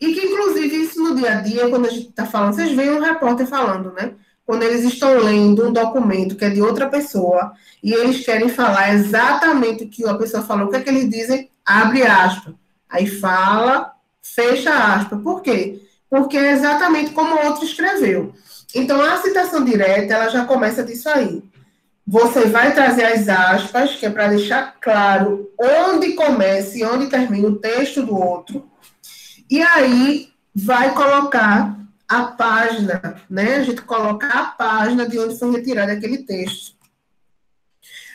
E que, inclusive, isso no dia a dia, quando a gente está falando, vocês veem um repórter falando, né? Quando eles estão lendo um documento que é de outra pessoa e eles querem falar exatamente o que a pessoa falou, o que é que eles dizem? Abre aspas. Aí fala, fecha aspas. Por quê? Porque é exatamente como o outro escreveu. Então, a citação direta, ela já começa disso aí. Você vai trazer as aspas, que é para deixar claro onde começa e onde termina o texto do outro. E aí, vai colocar a página, né? A gente coloca a página de onde foi retirado aquele texto.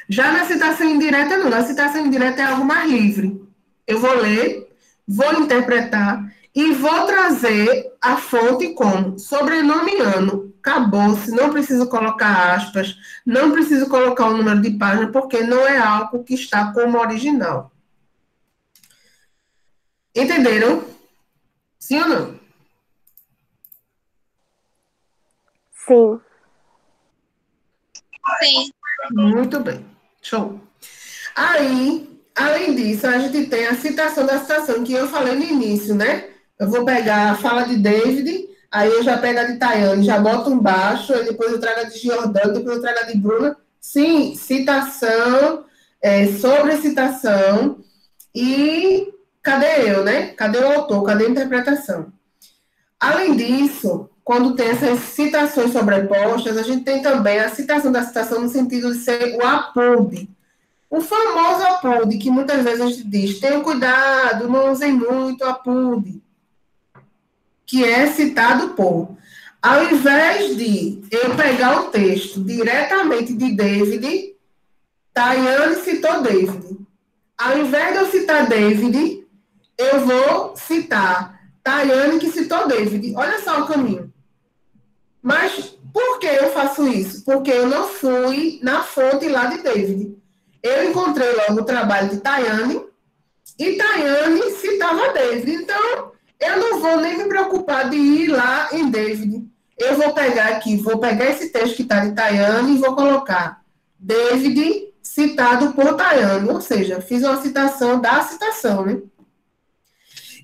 Já na citação indireta, não. Na citação indireta é algo mais livre. Eu vou ler, vou interpretar e vou trazer a fonte como sobrenome ano. Acabou-se, não preciso colocar aspas, não preciso colocar o número de página, porque não é algo que está como original. Entenderam? Sim ou não? Sim. Sim. Muito bem. Show. Aí, além disso, a gente tem a citação da citação que eu falei no início, né? Eu vou pegar a fala de David, aí eu já pego a de Tayane, já boto embaixo, aí depois eu trago a de Giordano, depois eu trago a de Bruna. Sim, citação, sobre citação. E cadê eu, né? Cadê o autor? Cadê a interpretação? Além disso, quando tem essas citações sobrepostas, a gente tem também a citação da citação no sentido de ser o apude. O famoso apude, que muitas vezes a gente diz, tenham cuidado, não usem muito apude, que é citado por. Ao invés de eu pegar o texto diretamente de David, Tayane citou David. Ao invés de eu citar David, eu vou citar Tayane que citou David. Olha só o caminho. Mas por que eu faço isso? Porque eu não fui na fonte lá de David. Eu encontrei logo o trabalho de Tayane e Tayane citava David. Então, eu não vou nem me preocupar de ir lá em David. Eu vou pegar aqui, vou pegar esse texto que está de Tayane e vou colocar David citado por Tayane. Ou seja, fiz uma citação da citação, né?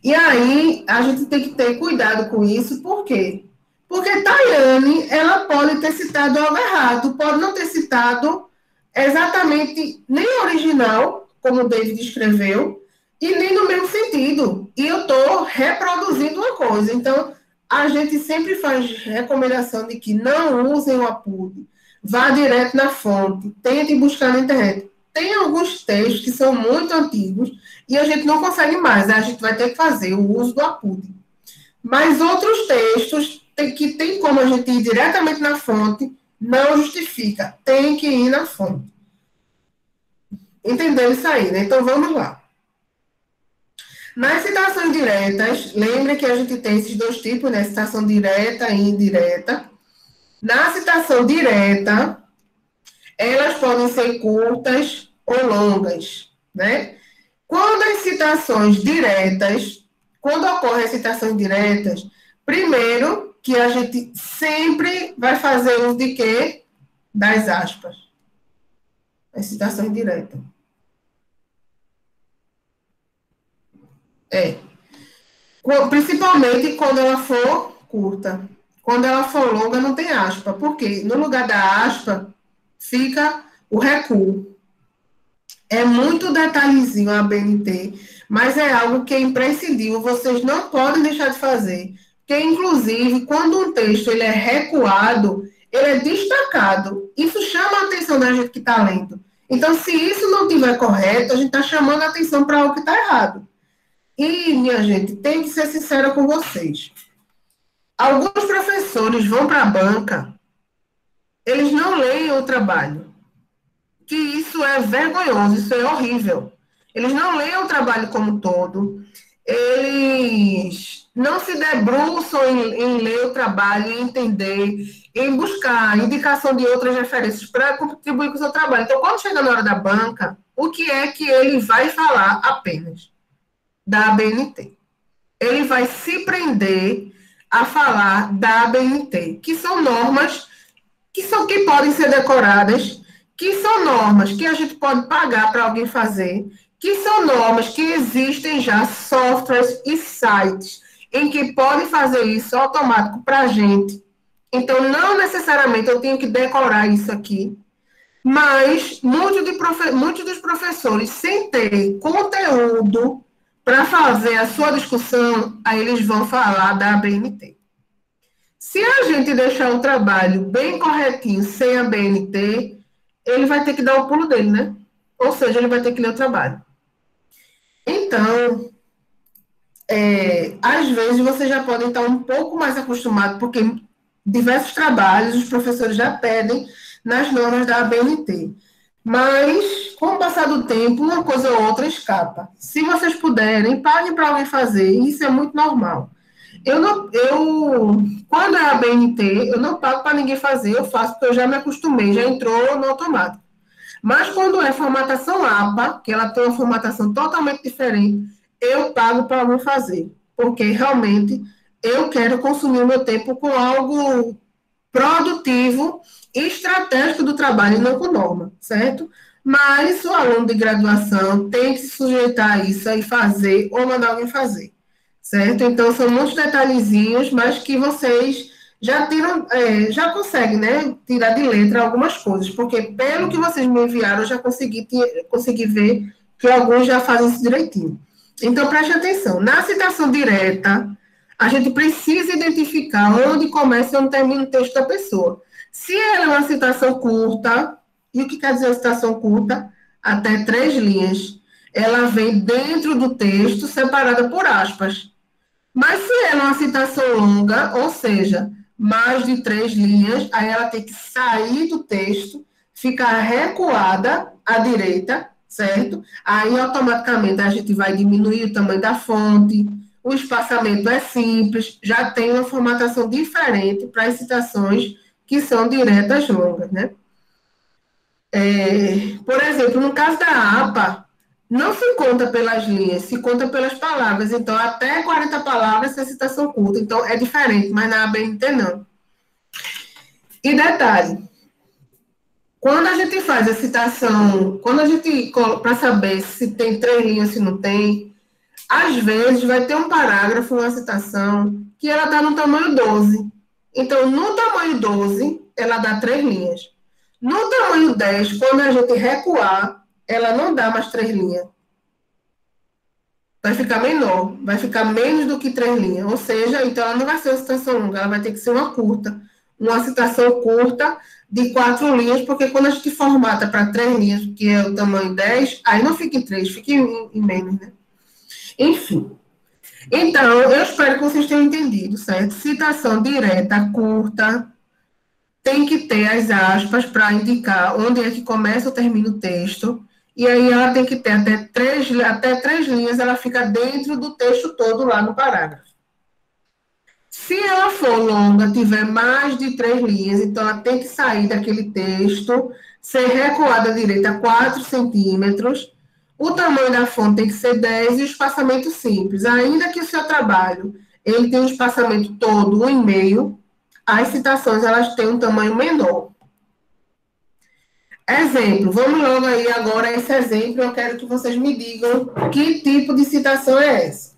E aí, a gente tem que ter cuidado com isso, por quê? Porque Tayane, ela pode ter citado algo errado, pode não ter citado exatamente nem o original, como o David escreveu, e nem no mesmo sentido. E eu estou reproduzindo uma coisa. Então, a gente sempre faz recomendação de que não usem o apude, vá direto na fonte, tente buscar na internet. Tem alguns textos que são muito antigos e a gente não consegue mais, a gente vai ter que fazer o uso do apude. Mas outros textos que tem como a gente ir diretamente na fonte, não justifica, tem que ir na fonte. Entendeu isso aí, né? Então vamos lá. Nas citações diretas, lembre que a gente tem esses dois tipos, né? Citação direta e indireta. Na citação direta, elas podem ser curtas ou longas, né? Quando as citações diretas, quando ocorrem as citações diretas, primeiro que a gente sempre vai fazer uso de quê? Das aspas. As citações diretas. Principalmente quando ela for curta. Quando ela for longa, não tem aspa. Por quê? No lugar da aspa, fica o recuo. É muito detalhezinho a BNT, mas é algo que é imprescindível, vocês não podem deixar de fazer. Porque, inclusive, quando um texto ele é recuado, ele é destacado. Isso chama a atenção da gente que está lendo. Então, se isso não estiver correto, a gente está chamando a atenção para algo que está errado. E, minha gente, tem que ser sincera com vocês. Alguns professores vão para a banca, eles não leem o trabalho. Que isso é vergonhoso, isso é horrível. Eles não leem o trabalho como um todo, eles não se debruçam em ler o trabalho, em entender, em buscar indicação de outras referências para contribuir com o seu trabalho. Então, quando chega na hora da banca, o que é que ele vai falar apenas? Da ABNT. Ele vai se prender a falar da ABNT, que são normas que podem ser decoradas, que são normas que a gente pode pagar para alguém fazer, que são normas que existem já, softwares e sites, em que podem fazer isso automático para a gente. Então, não necessariamente eu tenho que decorar isso aqui, mas muitos dos professores, sem ter conteúdo para fazer a sua discussão, aí eles vão falar da ABNT. Se a gente deixar o trabalho bem corretinho, sem a BNT, ele vai ter que dar o pulo dele, né? Ou seja, ele vai ter que ler o trabalho. Então, às vezes vocês já podem estar um pouco mais acostumados, porque diversos trabalhos os professores já pedem nas normas da ABNT. Mas, com o passar do tempo, uma coisa ou outra escapa. Se vocês puderem, paguem para alguém fazer, isso é muito normal. Quando é a BNT, eu não pago para ninguém fazer, eu faço porque eu já me acostumei, já entrou no automático. Mas quando é formatação APA, que ela tem uma formatação totalmente diferente, eu pago para alguém fazer, porque realmente eu quero consumir o meu tempo com algo produtivo e estratégico do trabalho, e não com norma, certo? Mas o aluno de graduação tem que se sujeitar a isso e fazer, ou mandar alguém fazer, certo? Então, são muitos detalhezinhos, mas que vocês já tiram, já conseguem, né, tirar de letra algumas coisas, porque pelo que vocês me enviaram, eu já consegui ver que alguns já fazem isso direitinho. Então, preste atenção. Na citação direta, a gente precisa identificar onde começa e onde termina o texto da pessoa. Se ela é uma citação curta, e o que quer dizer uma citação curta? Até 3 linhas. Ela vem dentro do texto, separada por aspas. Mas se ela é uma citação longa, ou seja, mais de 3 linhas, aí ela tem que sair do texto, ficar recuada à direita, certo? Aí, automaticamente, a gente vai diminuir o tamanho da fonte, o espaçamento é simples, já tem uma formatação diferente para as citações que são diretas longas, né? Por exemplo, no caso da APA, não se conta pelas linhas, se conta pelas palavras. Então, até 40 palavras é citação curta. Então, é diferente, mas na ABNT não. E detalhe, quando a gente faz a citação, para saber se tem 3 linhas, se não tem, às vezes vai ter um parágrafo, uma citação, que ela está no tamanho 12. Então, no tamanho 12, ela dá 3 linhas. No tamanho 10, quando a gente recuar, ela não dá mais 3 linhas. Vai ficar menor, vai ficar menos do que 3 linhas. Ou seja, então ela não vai ser uma citação longa, ela vai ter que ser uma curta. Uma citação curta de 4 linhas, porque quando a gente formata para 3 linhas, que é o tamanho 10, aí não fica em 3, fica em menos, né? Enfim. Então, eu espero que vocês tenham entendido, certo? Citação direta, curta, tem que ter as aspas para indicar onde é que começa ou termina o texto, e aí ela tem que ter até três linhas, ela fica dentro do texto todo lá no parágrafo. Se ela for longa, tiver mais de 3 linhas, então ela tem que sair daquele texto, ser recuada à direita 4 centímetros, o tamanho da fonte tem que ser 10 e o espaçamento simples. Ainda que o seu trabalho ele tem um espaçamento todo 1,5, as citações elas têm um tamanho menor. Exemplo, vamos logo aí agora esse exemplo, eu quero que vocês me digam que tipo de citação é essa.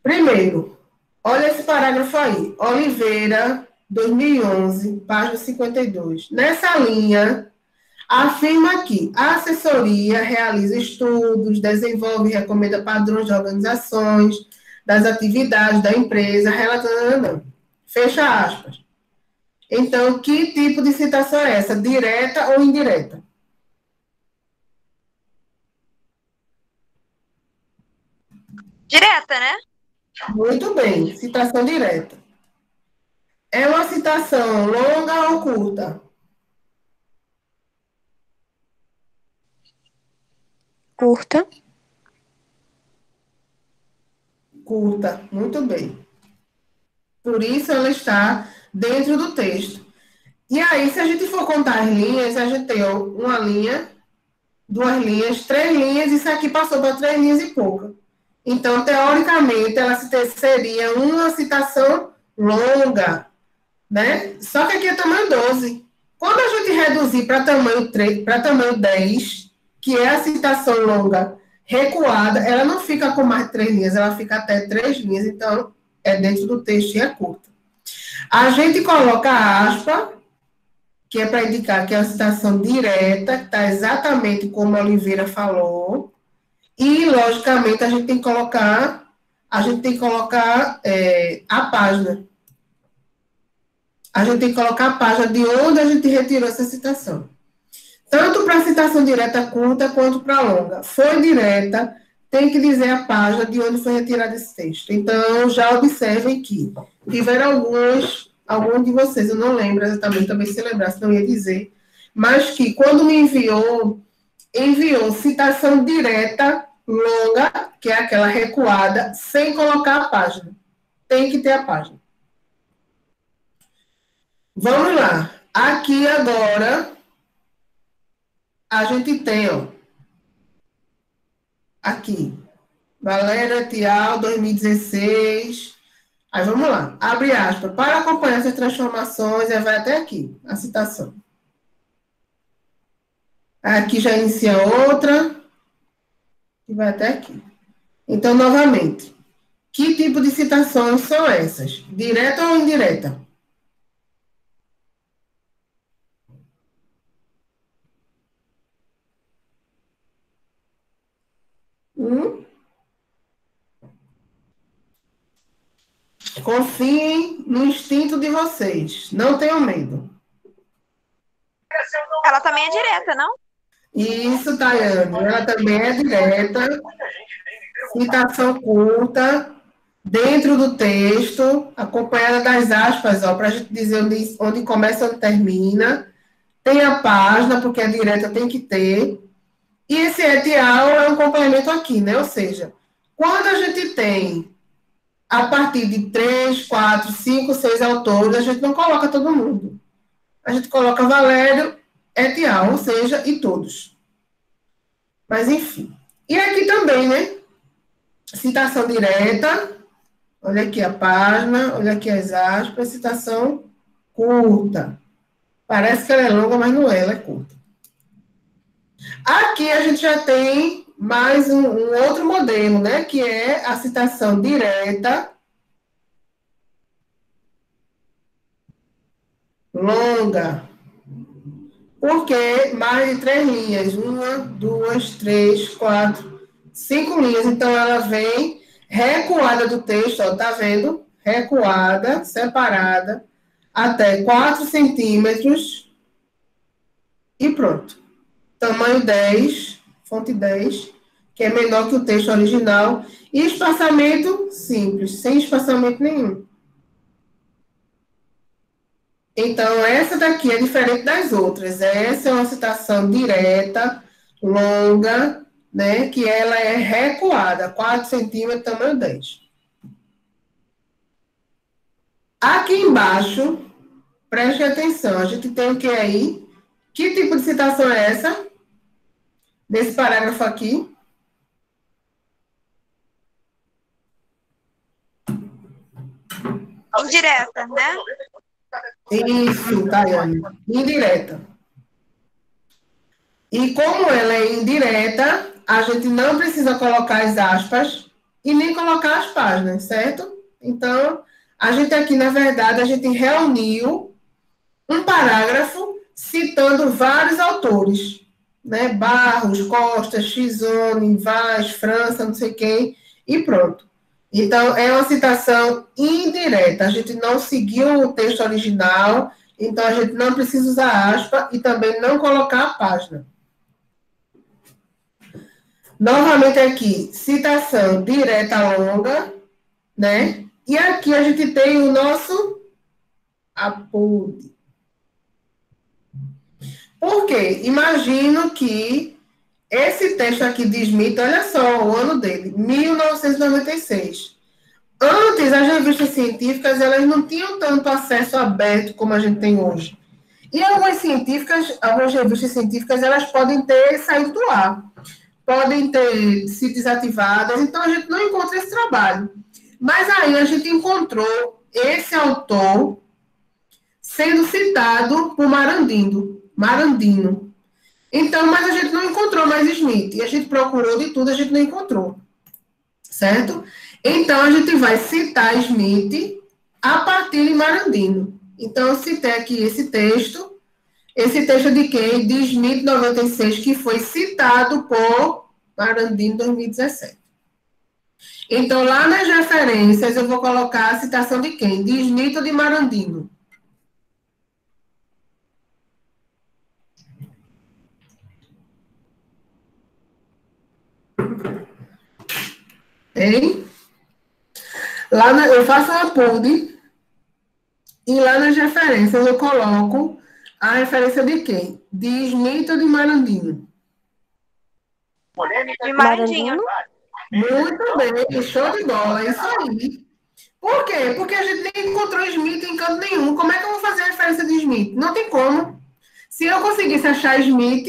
Primeiro, olha esse parágrafo aí, Oliveira, 2011, página 52. Nessa linha, afirma que a assessoria realiza estudos, desenvolve e recomenda padrões de organizações, das atividades da empresa, relatando, fecha aspas. Então, que tipo de citação é essa? Direta ou indireta? Direta, né? Muito bem, citação direta. É uma citação longa ou curta? Curta. Curta, muito bem. Por isso ela está dentro do texto. E aí, se a gente for contar as linhas, a gente tem uma linha, 2 linhas, 3 linhas, isso aqui passou para 3 linhas e pouca. Então, teoricamente, ela seria uma citação longa, né? Só que aqui é tamanho 12. Quando a gente reduzir para tamanho 10, que é a citação longa recuada, ela não fica com mais de 3 linhas, ela fica até 3 linhas, então é dentro do texto e é curta. A gente coloca a aspa, que é para indicar que é uma citação direta, que está exatamente como a Oliveira falou, E, logicamente, a gente tem que colocar a página. A gente tem que colocar a página de onde a gente retirou essa citação. Tanto para citação direta curta quanto para longa. Foi direta, tem que dizer a página de onde foi retirado esse texto. Então, já observem que tiveram alguns de vocês, eu não lembro exatamente, também se lembrasse, não ia dizer, mas que quando me enviou citação direta, longa, que é aquela recuada, sem colocar a página. Tem que ter a página. Vamos lá. Aqui agora, a gente tem, ó, aqui, Valéria et al., 2016. Aí vamos lá, abre aspas. Para acompanhar essas transformações, vai até aqui, a citação. Aqui já inicia outra, e vai até aqui. Então, novamente, que tipo de citações são essas? Direta ou indireta? Confiem no instinto de vocês. Não tenham medo. Ela também é direta, não? Isso, Tayane. Ela também é direta. Citação curta, dentro do texto, acompanhada das aspas, ó, para a gente dizer onde começa e onde termina. Tem a página, porque a direta tem que ter. E esse et al. É um complemento aqui, né? Ou seja, quando a gente tem a partir de 3, 4, 5, 6 autores, a gente não coloca todo mundo. A gente coloca Valério, et al., ou seja, e todos. Mas, enfim. E aqui também, né? Citação direta. Olha aqui a página, olha aqui as aspas. Citação curta. Parece que ela é longa, mas não é, ela é curta. Aqui a gente já tem mais um outro modelo, né? Que é a citação direta, longa. Porque mais de 3 linhas. 1, 2, 3, 4, 5 linhas. Então, ela vem recuada do texto, ó, tá vendo? Recuada, separada, até 4 centímetros. E pronto. Tamanho 10, fonte 10, que é menor que o texto original. E espaçamento simples, sem espaçamento nenhum. Então, essa daqui é diferente das outras. Essa é uma citação direta, longa, né? Que ela é recuada, 4 centímetros, tamanho 10. Aqui embaixo, preste atenção, a gente tem o que aí? Que tipo de citação é essa? Desse parágrafo aqui? Indireta, né? Isso, Tayane. Indireta. E como ela é indireta, a gente não precisa colocar as aspas e nem colocar as páginas, certo? Então, a gente aqui, na verdade, a gente reuniu um parágrafo citando vários autores, né? Barros, Costa, Xizone, Vaz, França, não sei quem, e pronto. Então, é uma citação indireta. A gente não seguiu o texto original, então a gente não precisa usar aspa e também não colocar a página. Novamente aqui, citação direta longa, né? E aqui a gente tem o nosso apoio. Por quê? Imagino que esse texto aqui de Smith, olha só o ano dele, 1996. Antes, as revistas científicas, elas não tinham tanto acesso aberto como a gente tem hoje. E algumas revistas científicas, elas podem ter saído do ar, podem ter sido desativadas, então a gente não encontra esse trabalho. Mas aí a gente encontrou esse autor sendo citado por Marandino. Então, mas a gente não encontrou mais Smith. E a gente procurou de tudo, a gente não encontrou. Certo? Então, a gente vai citar Smith a partir de Marandino. Então, eu citei aqui esse texto. Esse texto de quem? De Smith, 96, que foi citado por Marandino 2017. Então, lá nas referências, eu vou colocar a citação de quem? De Smith ou de Marandino? Hein? Eu faço uma PUD e lá nas referências eu coloco a referência de quem? De Smith ou de Marandino? De Marandinho. Muito bem, show de bola, é isso aí. Por quê? Porque a gente nem encontrou Smith em canto nenhum. Como é que eu vou fazer a referência de Smith? Não tem como. Se eu conseguisse achar Smith,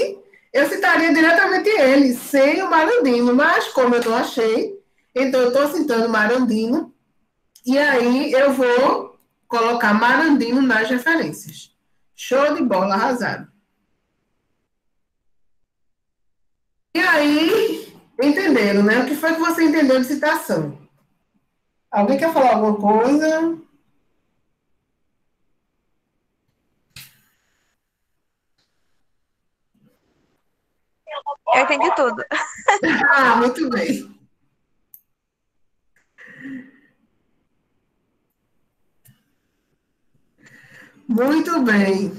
eu citaria diretamente ele, sem o Marandino. Mas, como eu não achei, então eu estou citando Marandino, e aí eu vou colocar Marandino nas referências. Show de bola, arrasado. E aí, entenderam, né? O que foi que você entendeu de citação? Alguém quer falar alguma coisa? Eu entendi tudo. Ah, muito bem. Muito bem.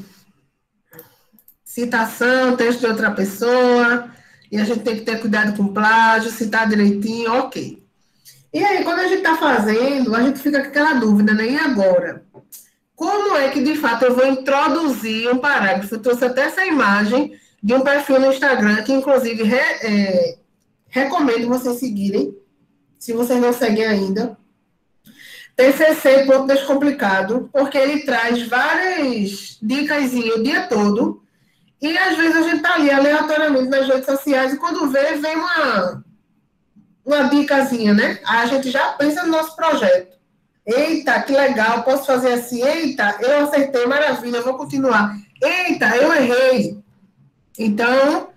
Citação, texto de outra pessoa, e a gente tem que ter cuidado com plágio, citar direitinho, ok. E aí, quando a gente está fazendo, a gente fica com aquela dúvida, né? E agora? Como é que, de fato, eu vou introduzir um parágrafo? Eu trouxe até essa imagem de um perfil no Instagram, que, inclusive, recomendo vocês seguirem, se vocês não seguem ainda. TCC Ponto Descomplicado, porque ele traz várias dicas o dia todo, e às vezes a gente está ali aleatoriamente nas redes sociais, e quando vem uma dicasinha, né? Aí a gente já pensa no nosso projeto. Eita, que legal, posso fazer assim. Eita, eu acertei, maravilha, eu vou continuar. Eita, eu errei. Então,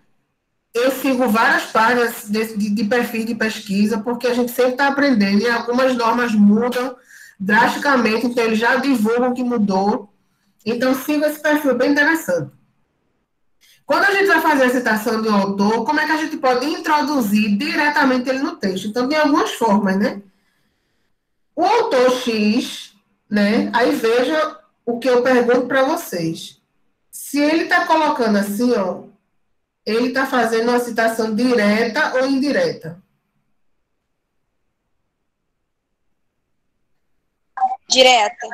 eu sigo várias páginas de perfil de pesquisa, porque a gente sempre está aprendendo, e algumas normas mudam drasticamente, então eles já divulgam que mudou. Então, siga esse perfil, bem interessante. Quando a gente vai fazer a citação de um autor, como é que a gente pode introduzir diretamente ele no texto? Então, tem algumas formas, né? O autor X, né? Aí veja o que eu pergunto para vocês. Se ele está colocando assim, ó, ele está fazendo uma citação direta ou indireta? Direta.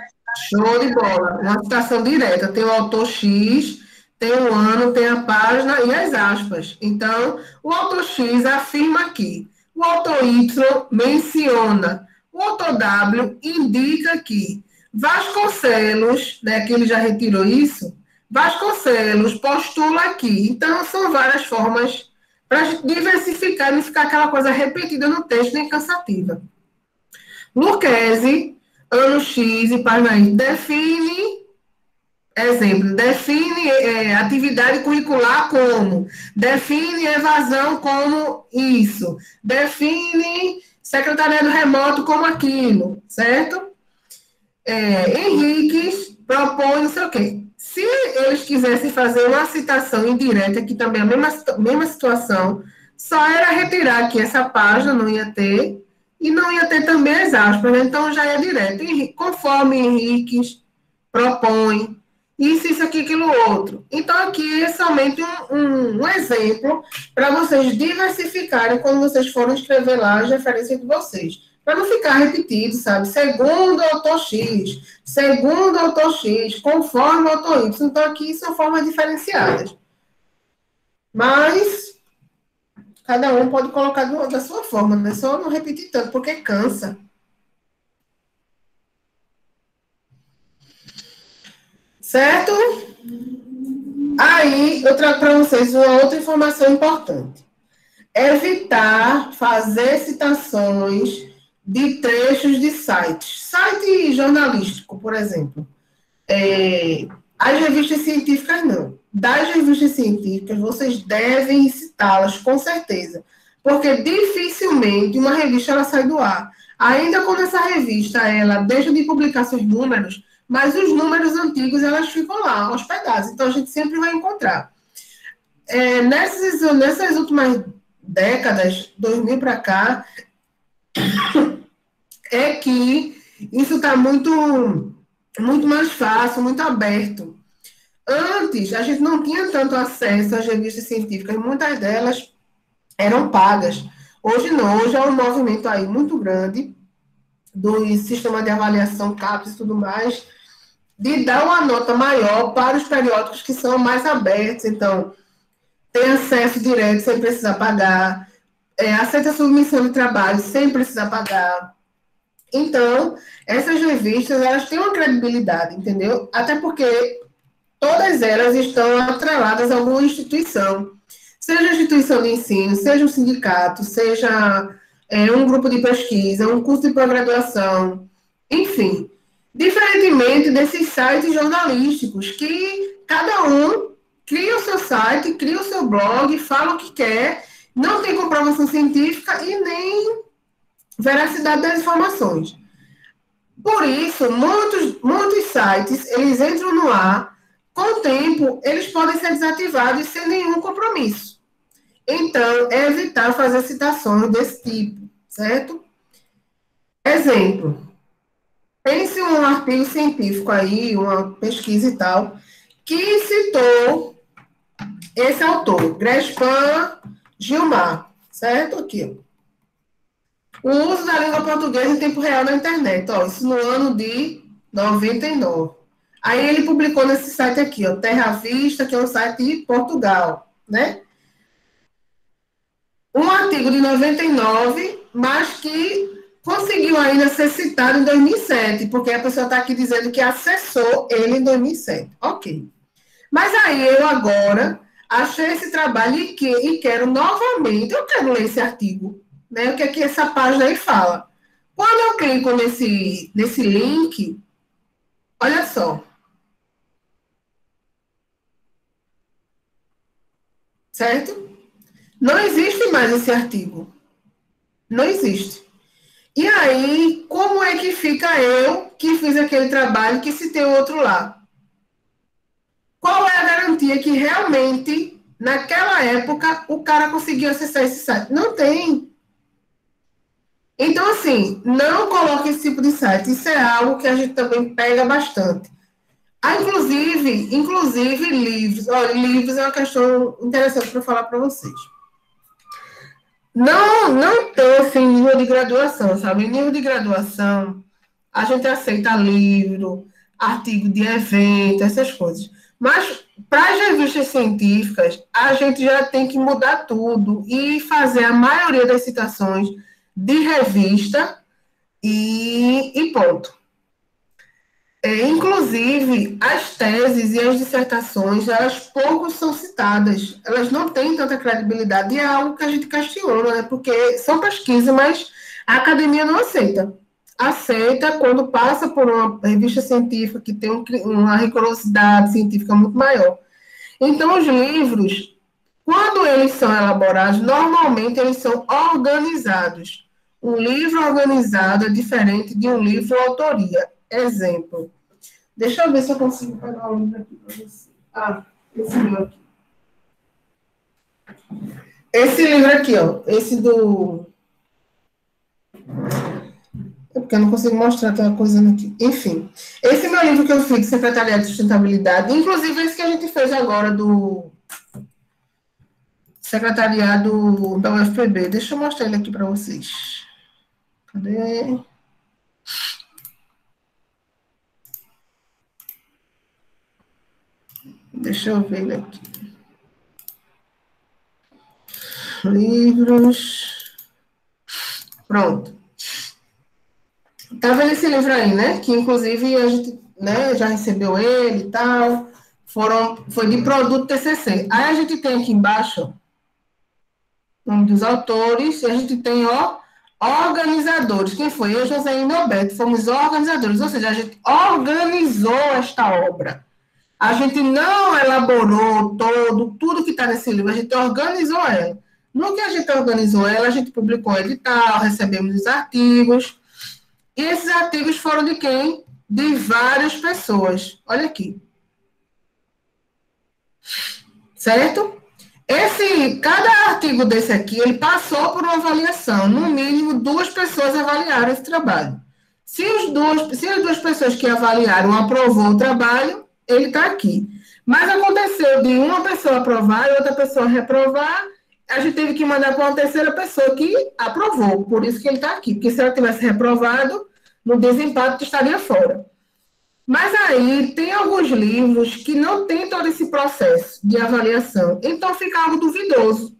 Show de bola. Uma citação direta. Tem o autor X, tem o ano, tem a página e as aspas. Então, o autor X afirma aqui. O autor Y menciona. O autor W indica que Vasconcelos, né, que ele já retirou isso, Vasconcelos postula aqui. Então, são várias formas para diversificar e não ficar aquela coisa repetida no texto, nem cansativa. Lucchesi, ano X e página Y, define atividade curricular como, define evasão como isso, define secretariado remoto como aquilo, certo? Henrique propõe não sei o quê. Se eles quisessem fazer uma citação indireta, que também é a mesma situação, só era retirar aqui essa página, não ia ter, e não ia ter também as aspas, né? Então já é direto. Conforme Henrique propõe, isso, aqui, aquilo, outro. Então aqui é somente um exemplo para vocês diversificarem quando vocês forem escrever lá as referências de vocês. Para não ficar repetido, sabe? Segundo o autor X, segundo o autor X, conforme o autor Y. Então aqui são formas diferenciadas. Mas cada um pode colocar da sua forma, né? Só não repetir tanto, porque cansa. Certo? Aí, eu trago para vocês uma outra informação importante. Evitar fazer citações de trechos de sites. Site jornalístico, por exemplo. As revistas científicas, não. Das revistas científicas, vocês devem citá-las, com certeza. Porque dificilmente uma revista ela sai do ar. Ainda quando essa revista, ela deixa de publicar seus números, mas os números antigos, elas ficam lá, hospedados. Então, a gente sempre vai encontrar. Nessas últimas décadas, 2000 para cá, é que isso está muito mais fácil, muito aberto. Antes, a gente não tinha tanto acesso às revistas científicas, muitas delas eram pagas. Hoje não, hoje há um movimento aí muito grande do sistema de avaliação CAPES e tudo mais, de dar uma nota maior para os periódicos que são mais abertos. Então, tem acesso direto sem precisar pagar, aceita submissão de trabalho sem precisar pagar. Então, essas revistas, elas têm uma credibilidade, entendeu? Até porque todas elas estão atreladas a alguma instituição, seja instituição de ensino, seja um sindicato, seja um grupo de pesquisa, um curso de pós-graduação, enfim. Diferentemente desses sites jornalísticos, que cada um cria o seu site, cria o seu blog, fala o que quer, não tem comprovação científica e nem veracidade das informações. Por isso, muitos sites, eles entram no ar, com o tempo, eles podem ser desativados sem nenhum compromisso. Então, é evitar fazer citações desse tipo, certo? Exemplo, pense um artigo científico aí, uma pesquisa e tal, que citou esse autor, Grespan Gilmar, certo? Aqui, ó. O uso da língua portuguesa em tempo real na internet, ó, isso no ano de 99. Aí ele publicou nesse site aqui, ó, Terra Vista, que é um site de Portugal, né? Um artigo de 99, mas que conseguiu ainda ser citado em 2007, porque a pessoa está aqui dizendo que acessou ele em 2007. Ok. Mas aí eu agora achei esse trabalho e quero novamente, eu quero ler esse artigo, né? O que é que essa página aí fala? Quando eu clico nesse link, olha só. Certo? Não existe mais esse artigo. Não existe. E aí, como é que fica eu que fiz aquele trabalho que citei o outro lá? Qual é a garantia que realmente, naquela época, o cara conseguiu acessar esse site? Não tem. Então, assim, não coloque esse tipo de site. Isso é algo que a gente também pega bastante. Inclusive livros. Olha, livros é uma questão interessante para falar para vocês. Não tem, assim, nível de graduação, sabe? Em nível de graduação, a gente aceita livro, artigo de evento, essas coisas. Mas, para as revistas científicas, a gente já tem que mudar tudo e fazer a maioria das citações de revista e ponto. Inclusive, as teses e as dissertações, elas pouco são citadas, elas não têm tanta credibilidade, e é algo que a gente questiona, né? Porque são pesquisas, mas a academia não aceita. Aceita quando passa por uma revista científica que tem uma rigorosidade científica muito maior. Então, os livros, quando eles são elaborados, normalmente eles são organizados. Um livro organizado é diferente de um livro autoria. Exemplo. Deixa eu ver se eu consigo pegar um livro aqui para você. Esse livro aqui. Esse livro aqui, ó. Esse do... É porque eu não consigo mostrar aquela coisa aqui. Enfim. Esse meu livro que eu fiz, Secretariado de Sustentabilidade, inclusive esse que a gente fez agora do Secretariado da UFPB. Deixa eu mostrar ele aqui para vocês. Cadê? Deixa eu ver ele aqui. Livros. Pronto. Tá vendo esse livro aí, né? Que, inclusive, a gente, né, já recebeu ele e tal. Foi de produto TCC. Aí a gente tem aqui embaixo o nome dos autores. E a gente tem, ó, organizadores. Quem foi? Eu, José e Norberto, fomos organizadores. Ou seja, a gente organizou esta obra. A gente não elaborou tudo que está nesse livro, a gente organizou ela. No que a gente organizou ela, a gente publicou o edital, recebemos os artigos, e esses artigos foram de quem? De várias pessoas. Olha aqui. Certo? Cada artigo desse aqui, ele passou por uma avaliação. No mínimo, 2 pessoas avaliaram esse trabalho. Se as 2 pessoas que avaliaram aprovou o trabalho, ele está aqui. Mas aconteceu de uma pessoa aprovar e outra pessoa reprovar, a gente teve que mandar para uma terceira pessoa que aprovou. Por isso que ele está aqui. Porque se ela tivesse reprovado, no desempate estaria fora. Mas aí tem alguns livros que não têm todo esse processo de avaliação, então fica algo duvidoso.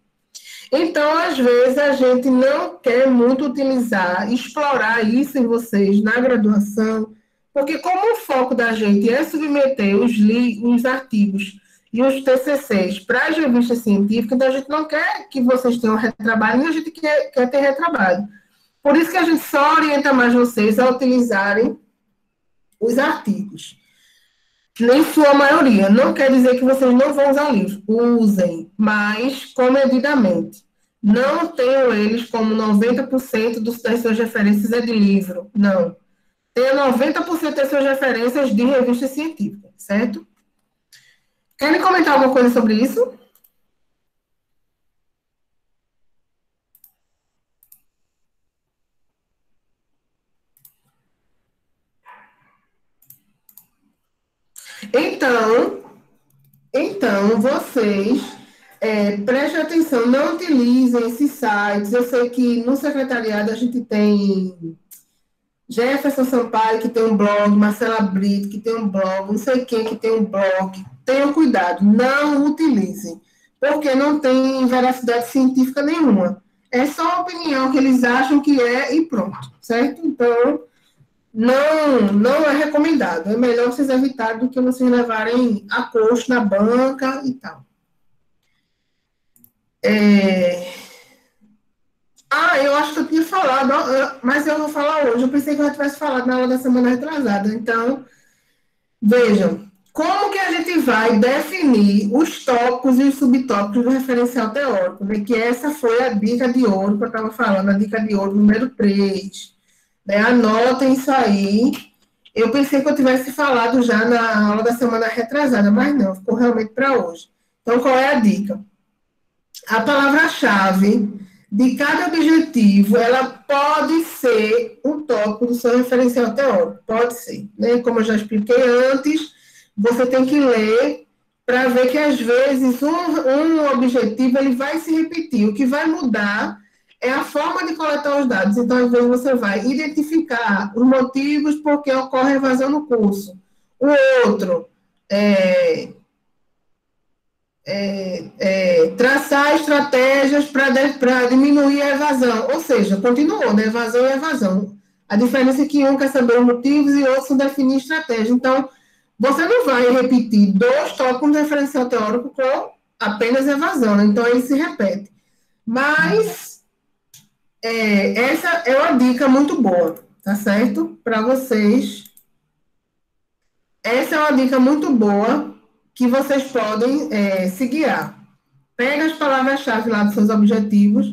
Então, às vezes, a gente não quer muito utilizar, explorar isso em vocês na graduação, porque como o foco da gente é submeter os artigos e os TCCs para as revistas científicas, então a gente não quer que vocês tenham retrabalho, nem a gente quer ter retrabalho. Por isso que a gente só orienta mais vocês a utilizarem os artigos. Nem sua maioria. Não quer dizer que vocês não vão usar o livro. Usem, mas comedidamente. Não tenham eles como 90% das suas referências é de livro. Não. Tenha 90% das suas referências de revista científica, certo? Querem comentar alguma coisa sobre isso? Então vocês prestem atenção, não utilizem esses sites. Eu sei que no secretariado a gente tem Jefferson Sampaio, que tem um blog, Marcela Brito, que tem um blog, não sei quem que tem um blog. Tenham cuidado, não utilizem, porque não tem veracidade científica nenhuma. É só a opinião que eles acham que é e pronto, certo? Então, não é recomendado. É melhor vocês evitarem do que vocês levarem a coxo na banca e tal. Eu acho que eu tinha falado, mas eu vou falar hoje. Eu pensei que eu já tivesse falado na aula da semana retrasada. Então, vejam, como que a gente vai definir os tópicos e os subtópicos do referencial teórico, né? Que essa foi a dica de ouro que eu estava falando, a dica de ouro número 3. Né? Anotem isso aí. Eu pensei que eu tivesse falado já na aula da semana retrasada, mas não, ficou realmente para hoje. Então, qual é a dica? A palavra-chave de cada objetivo, ela pode ser um tópico do seu referencial teórico, pode ser. Né? Como eu já expliquei antes, você tem que ler para ver que, às vezes, um objetivo ele vai se repetir. O que vai mudar é a forma de coletar os dados. Então, às vezes, você vai identificar os motivos por que ocorre evasão no curso. O outro traçar estratégias para diminuir a evasão. Ou seja, continuou, né? Evasão e evasão. A diferença é que um quer saber os motivos e outro definir estratégia. Então, você não vai repetir 2 tópicos de referencial teórico com apenas evasão, né? Então, ele se repete. Mas, essa é uma dica muito boa, tá certo? Para vocês. Essa é uma dica muito boa que vocês podem se guiar. Pega as palavras-chave lá dos seus objetivos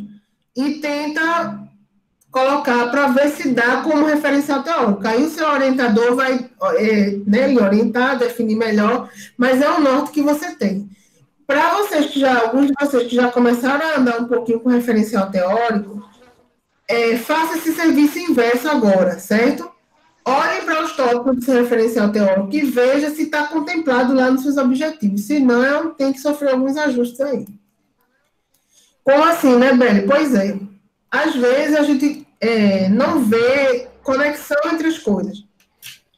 e tenta colocar para ver se dá como referencial teórico. Aí o seu orientador vai lhe orientar, definir melhor, mas é o norte que você tem. Para vocês alguns de vocês que já começaram a andar um pouquinho com referencial teórico, faça esse serviço inverso agora, certo? Olhem para os tópicos do seu referencial teórico e veja se está contemplado lá nos seus objetivos. Se não, tem que sofrer alguns ajustes aí. Como assim, né, Beli? Pois é. Às vezes a gente não vê conexão entre as coisas.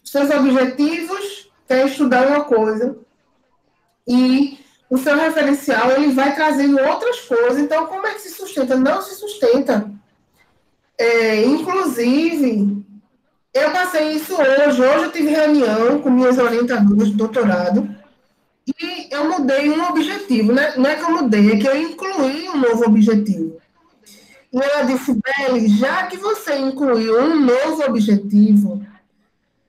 Seus objetivos quer estudar uma coisa e o seu referencial ele vai trazendo outras coisas. Então, como é que se sustenta? Não se sustenta. Inclusive, eu passei isso hoje. Hoje eu tive reunião com minhas orientadoras de doutorado e eu mudei um objetivo. Né? Não é que eu mudei, é que eu incluí um novo objetivo. E ela disse, Beli, já que você incluiu um novo objetivo,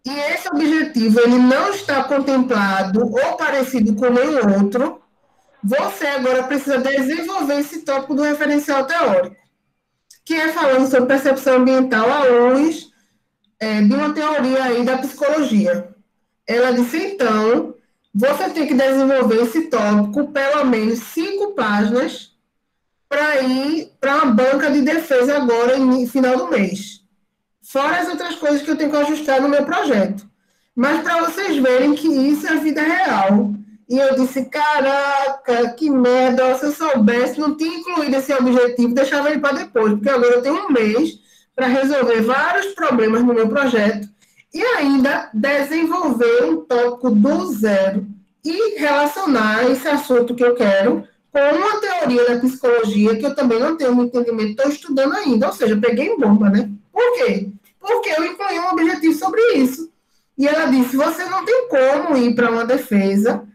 e esse objetivo ele não está contemplado ou parecido com nenhum outro, você agora precisa desenvolver esse tópico do referencial teórico, que é falando sobre percepção ambiental à luz de uma teoria aí da psicologia. Ela disse, então, você tem que desenvolver esse tópico, pelo menos 5 páginas, para ir para uma banca de defesa agora, no final do mês. Fora as outras coisas que eu tenho que ajustar no meu projeto. Mas para vocês verem que isso é vida real. E eu disse, caraca, que merda, se eu soubesse, não tinha incluído esse objetivo, deixava ele para depois, porque agora eu tenho um mês para resolver vários problemas no meu projeto e ainda desenvolver um tópico do zero e relacionar esse assunto que eu quero com uma teoria da psicologia que eu também não tenho um entendimento, estou estudando ainda, ou seja, peguei em bomba, né? Por quê? Porque eu incluí um objetivo sobre isso. E ela disse, você não tem como ir para uma defesa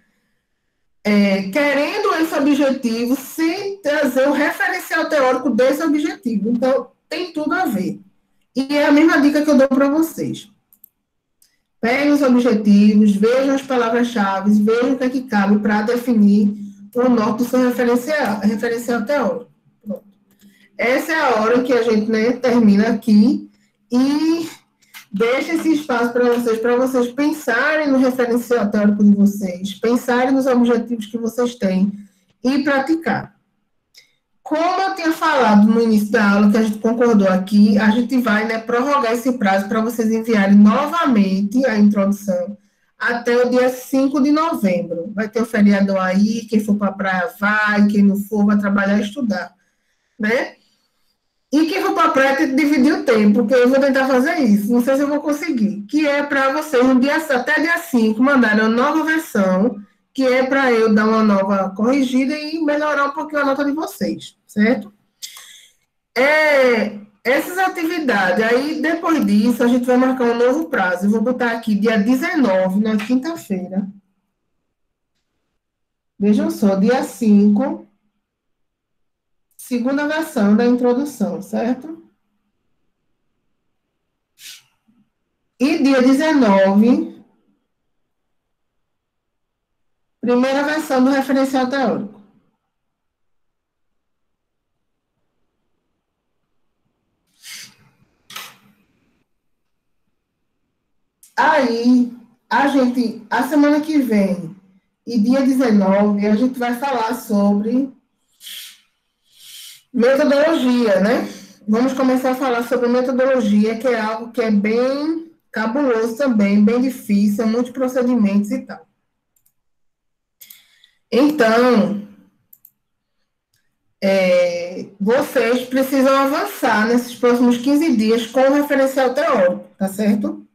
querendo esse objetivo sem trazer o referencial teórico desse objetivo. Então, tem tudo a ver. E é a mesma dica que eu dou para vocês. Peguem os objetivos, vejam as palavras-chave, vejam o que é que cabe para definir o norte do seu referencial teórico. Pronto. Essa é a hora que a gente, né, termina aqui e deixa esse espaço para vocês pensarem no referencial teórico de vocês, pensarem nos objetivos que vocês têm e praticar. Como eu tinha falado no início da aula, que a gente concordou aqui, a gente vai, né, prorrogar esse prazo para vocês enviarem novamente a introdução até o dia 5 de novembro. Vai ter o feriado aí, quem for para a praia vai, quem não for vai trabalhar e estudar, né? E quem for para a praia tem que dividir o tempo, porque eu vou tentar fazer isso, não sei se eu vou conseguir, que é para vocês, até dia 5, mandarem uma nova versão, que é para eu dar uma nova corrigida e melhorar um pouquinho a nota de vocês, certo? Essas atividades, aí depois disso, a gente vai marcar um novo prazo. Eu vou botar aqui dia 19, na quinta-feira. Vejam só, dia 5, segunda versão da introdução, certo? E dia 19, primeira versão do referencial teórico. Aí, a semana que vem e dia 19, a gente vai falar sobre metodologia, né? Vamos começar a falar sobre metodologia, que é algo que é bem cabuloso também, bem difícil, são muitos procedimentos e tal. Então, vocês precisam avançar nesses próximos 15 dias com o referencial teórico, tá certo?